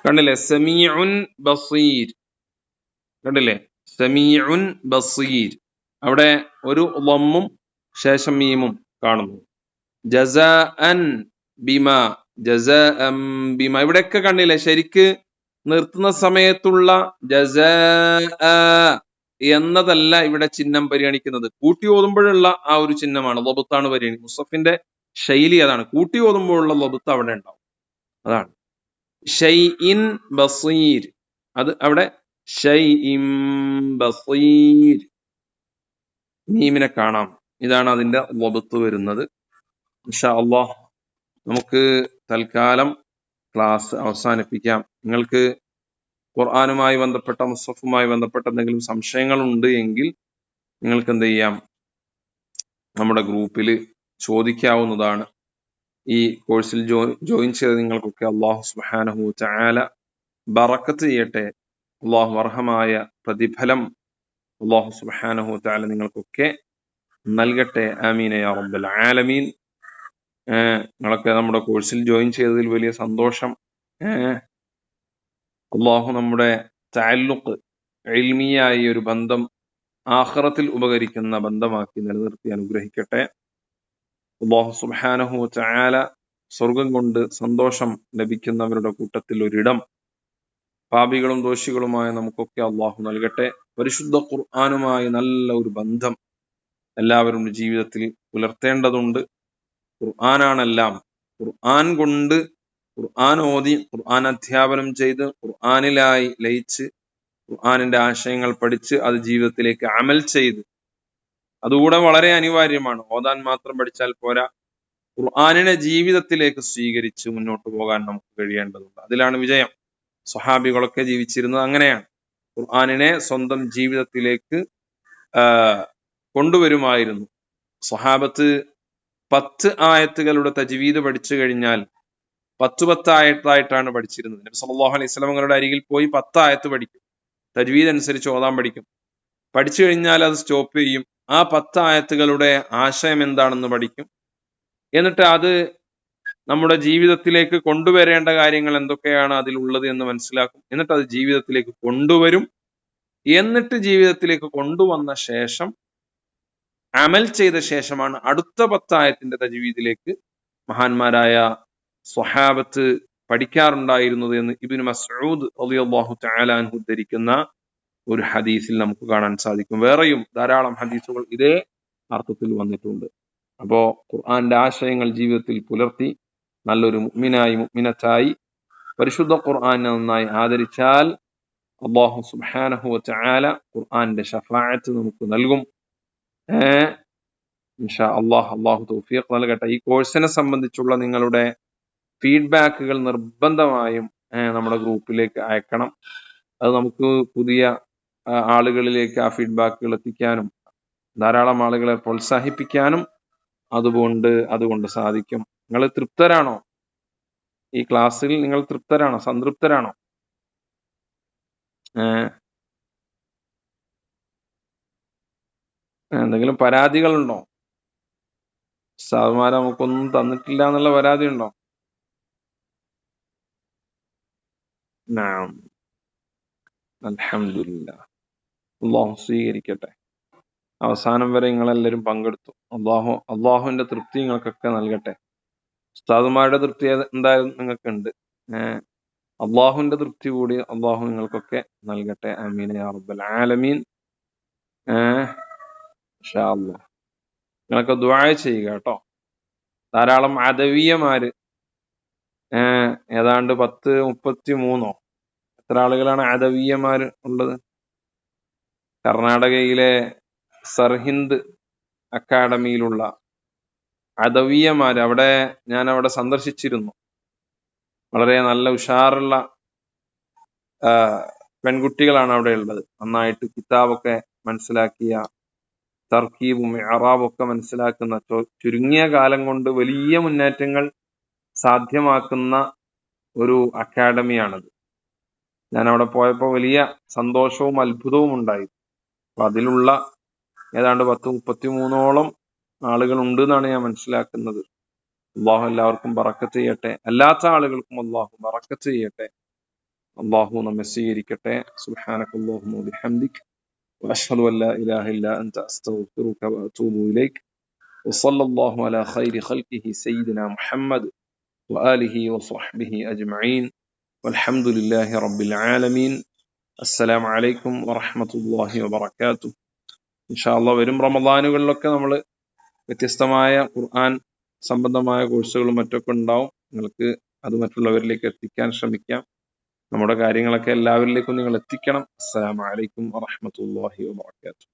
കണ്ടില്ലേ? സമീഉൻ ബസീർ. കണ്ടില്ലേ? സമീഉൻ ബസീർ. അവിടെ ഒരു ളമ്മും ശേഷം മീമും കാണുന്നു. ജസാഅൻ ബിമ, ജസാഅൻ ബിമ. ഇവിടെയൊക്കെ കണ്ടില്ലേ? ശരിക്ക് നിർത്തുന്ന സമയത്തുള്ള ജസാഅ എന്നതല്ല ഇവിടെ ചിഹ്നം പരിഗണിക്കുന്നത്. കൂട്ടി ഓതുമ്പോഴുള്ള ആ ഒരു ചിഹ്നമാണ്, ലബത്താണ് പരിഗണിക്കുന്നത്. മുസ്ഹഫിന്റെ ശൈലി അതാണ്. കൂട്ടി ഓതുമ്പോഴുള്ള ലബത്ത് അവിടെ ഉണ്ടാവും. അതാണ് ഷൈഇൻ ബസീർ. അത് അവിടെ ഷൈഇൻ ബസീർ, മീമിനെ കാണാം. ഇതാണ് അതിന്റെ ലബത്ത് വരുന്നത്. ഇൻഷാ അല്ലാഹ് നമുക്ക് തൽക്കാലം ക്ലാസ് അവസാനിപ്പിക്കാം. നിങ്ങൾക്ക് ഖുർആനുമായി ബന്ധപ്പെട്ട, മുസ്ഹഫുമായി ബന്ധപ്പെട്ട എന്തെങ്കിലും സംശയങ്ങൾ ഉണ്ട് എങ്കിൽ നിങ്ങൾക്ക് എന്ത് ചെയ്യാം, നമ്മുടെ ഗ്രൂപ്പിൽ ചോദിക്കാവുന്നതാണ്. ഈ കോഴ്സിൽ ജോയിൻ ചെയ്ത നിങ്ങൾക്കൊക്കെ അല്ലാഹു സുബ്ഹാനഹു തആല ബറക്കത്ത് ചെയ്യട്ടെ. അല്ലാഹു അർഹമായ പ്രതിഫലം അല്ലാഹു സുബ്ഹാനഹു തആല നിങ്ങൾക്കൊക്കെ നൽകട്ടെ. ആമീൻ യാ റബ്ബൽ ആലമീൻ. നിങ്ങളൊക്കെ നമ്മുടെ കോഴ്സിൽ ജോയിൻ ചെയ്തതിൽ വലിയ സന്തോഷം. അല്ലാഹു നമ്മുടെ തഅല്ലുഖ്, ഇൽമിയായ ഒരു ബന്ധം ആഖിറത്തിൽ ഉപകരിക്കുന്ന ബന്ധമാക്കി നിലനിർത്തി അനുഗ്രഹിക്കട്ടെ. അല്ലാഹു സുബ്ഹാനഹു തആല സ്വർഗം കൊണ്ട് സന്തോഷം ലഭിക്കുന്നവരുടെ കൂട്ടത്തിൽ ഒരിടം പാപികളും ദോഷികളുമായ നമുക്കൊക്കെ അല്ലാഹു നൽകട്ടെ. പരിശുദ്ധ ഖുർആനുമായി നല്ല ഒരു ബന്ധം എല്ലാവരും ജീവിതത്തിൽ പുലർത്തേണ്ടതുണ്ട്. ഖുർആനാണെല്ലാം. ഖുർആൻ കൊണ്ട്, ഖുർആൻ ഓതി, ഖുർആൻ അധ്യാപനം ചെയ്ത്, ഖുർആനിലായി ലയിച്ച്, ഖുർആനിന്റെ ആശയങ്ങൾ പഠിച്ച് അത് ജീവിതത്തിലേക്ക് അമൽ ചെയ്ത്, അതുകൂടെ വളരെ അനിവാര്യമാണ്. ഓതാൻ മാത്രം പഠിച്ചാൽ പോരാ, ഖുർആനിനെ ജീവിതത്തിലേക്ക് സ്വീകരിച്ച് മുന്നോട്ട് പോകാൻ നമുക്ക് കഴിയേണ്ടതുണ്ട്. അതിലാണ് വിജയം. സ്വഹാബികളൊക്കെ ജീവിച്ചിരുന്നത് അങ്ങനെയാണ്. ഖുർആനിനെ സ്വന്തം ജീവിതത്തിലേക്ക് കൊണ്ടുവരുമായിരുന്നു. സ്വഹാബത്ത് 10 ആയത്തുകളുടെ തജ്വീദ് പഠിച്ചു കഴിഞ്ഞാൽ 10 ആയത്തായിട്ടാണ് പഠിച്ചിരുന്നത്. നബി സല്ലല്ലാഹു അലൈഹി വസല്ലമയുടെ അരികിൽ പോയി 10 ആയത്ത് പഠിക്കും, തജ്വീദ് അനുസരിച്ച് ഓതാൻ പഠിക്കും. പഠിച്ചു കഴിഞ്ഞാൽ അത് സ്റ്റോപ്പ് ചെയ്യും. ആ 10 ആയത്തുകളുടെ ആശയം എന്താണെന്ന് പഠിക്കും. എന്നിട്ട് അത് നമ്മുടെ ജീവിതത്തിലേക്ക് കൊണ്ടുവരേണ്ട കാര്യങ്ങൾ എന്തൊക്കെയാണ് അതിലുള്ളത് എന്ന് മനസ്സിലാക്കും. എന്നിട്ട് അത് ജീവിതത്തിലേക്ക് കൊണ്ടുവരും. എന്നിട്ട് ജീവിതത്തിലേക്ക് കൊണ്ടുവന്ന ശേഷം, അമൽ ചെയ്ത ശേഷമാണ് അടുത്ത 10 ആയത്തിന്റെ തജ്വീദിലേക്ക് മഹാന്മാരായ സ്വഹാബത്ത് പഠിക്കാറുണ്ടായിരുന്നത് എന്ന് ഇബ്നു മസ്ഊദ് റളിയല്ലാഹു തആല അൻഹു ഉദ്ധരിക്കുന്ന ഒരു ഹദീസിൽ നമുക്ക് കാണാൻ സാധിക്കും. വേറെയും ധാരാളം ഹദീസുകൾ ഇതേ അർത്ഥത്തിൽ വന്നിട്ടുണ്ട്. അപ്പോ ഖുർആന്റെ ആശയങ്ങൾ ജീവിതത്തിൽ പുലർത്തി നല്ലൊരു മുഅ്മിനായി, മുഅ്മിനത്തായി പരിശുദ്ധ ഖുർആനെ നന്നായി ആദരിച്ചാൽ അല്ലാഹു സുബ്ഹാനഹു വ തആല ഖുർആന്റെ ശഫാഅത്ത് നമുക്ക് നൽകും. ഇൻഷാ അള്ളാഹു തൗഫീഖ് നൽകട്ടെ. ഈ കോഴ്സിനെ സംബന്ധിച്ചുള്ള നിങ്ങളുടെ ഫീഡ്ബാക്കുകൾ നിർബന്ധമായും നമ്മുടെ ഗ്രൂപ്പിലേക്ക് അയക്കണം. അത് നമുക്ക് പുതിയ ആളുകളിലേക്ക് ആ ഫീഡ്ബാക്കുകൾ എത്തിക്കാനും ധാരാളം ആളുകളെ പ്രോത്സാഹിപ്പിക്കാനും അതുകൊണ്ട് സാധിക്കും. നിങ്ങൾ തൃപ്തരാണോ? ഈ ക്ലാസ്സിൽ നിങ്ങൾ തൃപ്തരാണോ, സംതൃപ്തരാണോ? എന്തെങ്കിലും പരാതികളുണ്ടോ? ഉസ്താദുമാരെ നമുക്കൊന്നും തന്നിട്ടില്ല എന്നുള്ള പരാതി ഉണ്ടോ? നഅം, അൽഹംദുലില്ലാഹ്. അല്ലാഹു സ്വീകരിക്കട്ടെ. അവസാനം വരെ നിങ്ങളെല്ലാവരും പങ്കെടുത്തു. അള്ളാഹുവിന്റെ തൃപ്തി നിങ്ങൾക്കൊക്കെ നൽകട്ടെ. ഉസ്താദുമാരുടെ തൃപ്തി എന്തായാലും നിങ്ങൾക്കുണ്ട്. അള്ളാഹുവിന്റെ തൃപ്തി കൂടി അള്ളാഹു നിങ്ങൾക്കൊക്കെ നൽകട്ടെ. ആമീൻ യാ റബ്ബൽ ആലമീൻ. ഇൻഷാ അല്ലാഹ് നിങ്ങളൊക്കെ ദുആ ചെയ്യുക കേട്ടോ. ധാരാളം അദവിയമാര് ഏതാണ്ട് 33 എത്ര ആളുകളാണ് അദവിയമാര് ഉള്ളത്? കർണാടകയിലെ സർഹിന്ദ് അക്കാഡമിയിലുള്ള അദവിയമാര്, ഞാൻ അവിടെ സന്ദർശിച്ചിരുന്നു. വളരെ നല്ല ഉഷാറുള്ള പെൺകുട്ടികളാണ് അവിടെ ഉള്ളത്. നന്നായിട്ട് കിതാബൊക്കെ മനസ്സിലാക്കിയ, തർക്കീബും ഇഅറാബും ഒക്കെ മനസ്സിലാക്കുന്ന, ചുരുങ്ങിയ കാലം കൊണ്ട് വലിയ മുന്നേറ്റങ്ങൾ സാധ്യമാക്കുന്ന ഒരു അക്കാഡമിയാണത്. ഞാൻ അവിടെ പോയപ്പോൾ വലിയ സന്തോഷവും അത്ഭുതവും ഉണ്ടായി. അപ്പൊ അതിലുള്ള ഏതാണ്ട് 33 ആളുകൾ ഉണ്ട് എന്നാണ് ഞാൻ മനസ്സിലാക്കുന്നത്. അള്ളാഹു എല്ലാവർക്കും ബറക്കത്ത് ചെയ്യട്ടെ. അല്ലാത്ത ആളുകൾക്കും അള്ളാഹു ബറക്കത്ത് ചെയ്യട്ടെ. അള്ളാഹു നമ്മെ സ്വീകരിക്കട്ടെ. സുബ്ഹാനകല്ലാഹുമ്മ വബിഹംദിക വഅശ്ഹദു അൻ ലാ ഇലാഹ ഇല്ലാ അൻത അസ്തഗ്ഫിറുക വഅതൂബു ഇലൈക് വസല്ലല്ലാഹു അലാ ഖൈരി ഖൽഖിഹി സയ്യിദിനാ മുഹമ്മദ് വആലിഹി വസ്വഹ്ബിഹി അജ്മഈൻ വൽഹംദുലില്ലാഹി റബ്ബിൽ ആലമീൻ. അസ്സലാമു അലൈക്കും വറഹ്മത്തുള്ളാഹി വബറകാതുഹു. ഇൻഷാ അല്ലാഹ് വരും റമദാനുകളിലൊക്കെ നമ്മൾ വ്യത്യസ്തമായ ഖുർആൻ സംബന്ധമായ കോഴ്സുകളും മറ്റൊക്കെ ഉണ്ടാവും. നിങ്ങൾക്ക് അത് മറ്റുള്ളവരിലേക്ക് എത്തിക്കാൻ ശ്രമിക്കാം. നമ്മുടെ കാര്യങ്ങളൊക്കെ എല്ലാവരിലേക്കും നിങ്ങൾ എത്തിക്കണം. അസ്സലാമു അലൈക്കും വറഹ്മത്തുള്ളാഹി വബറകാതുഹു.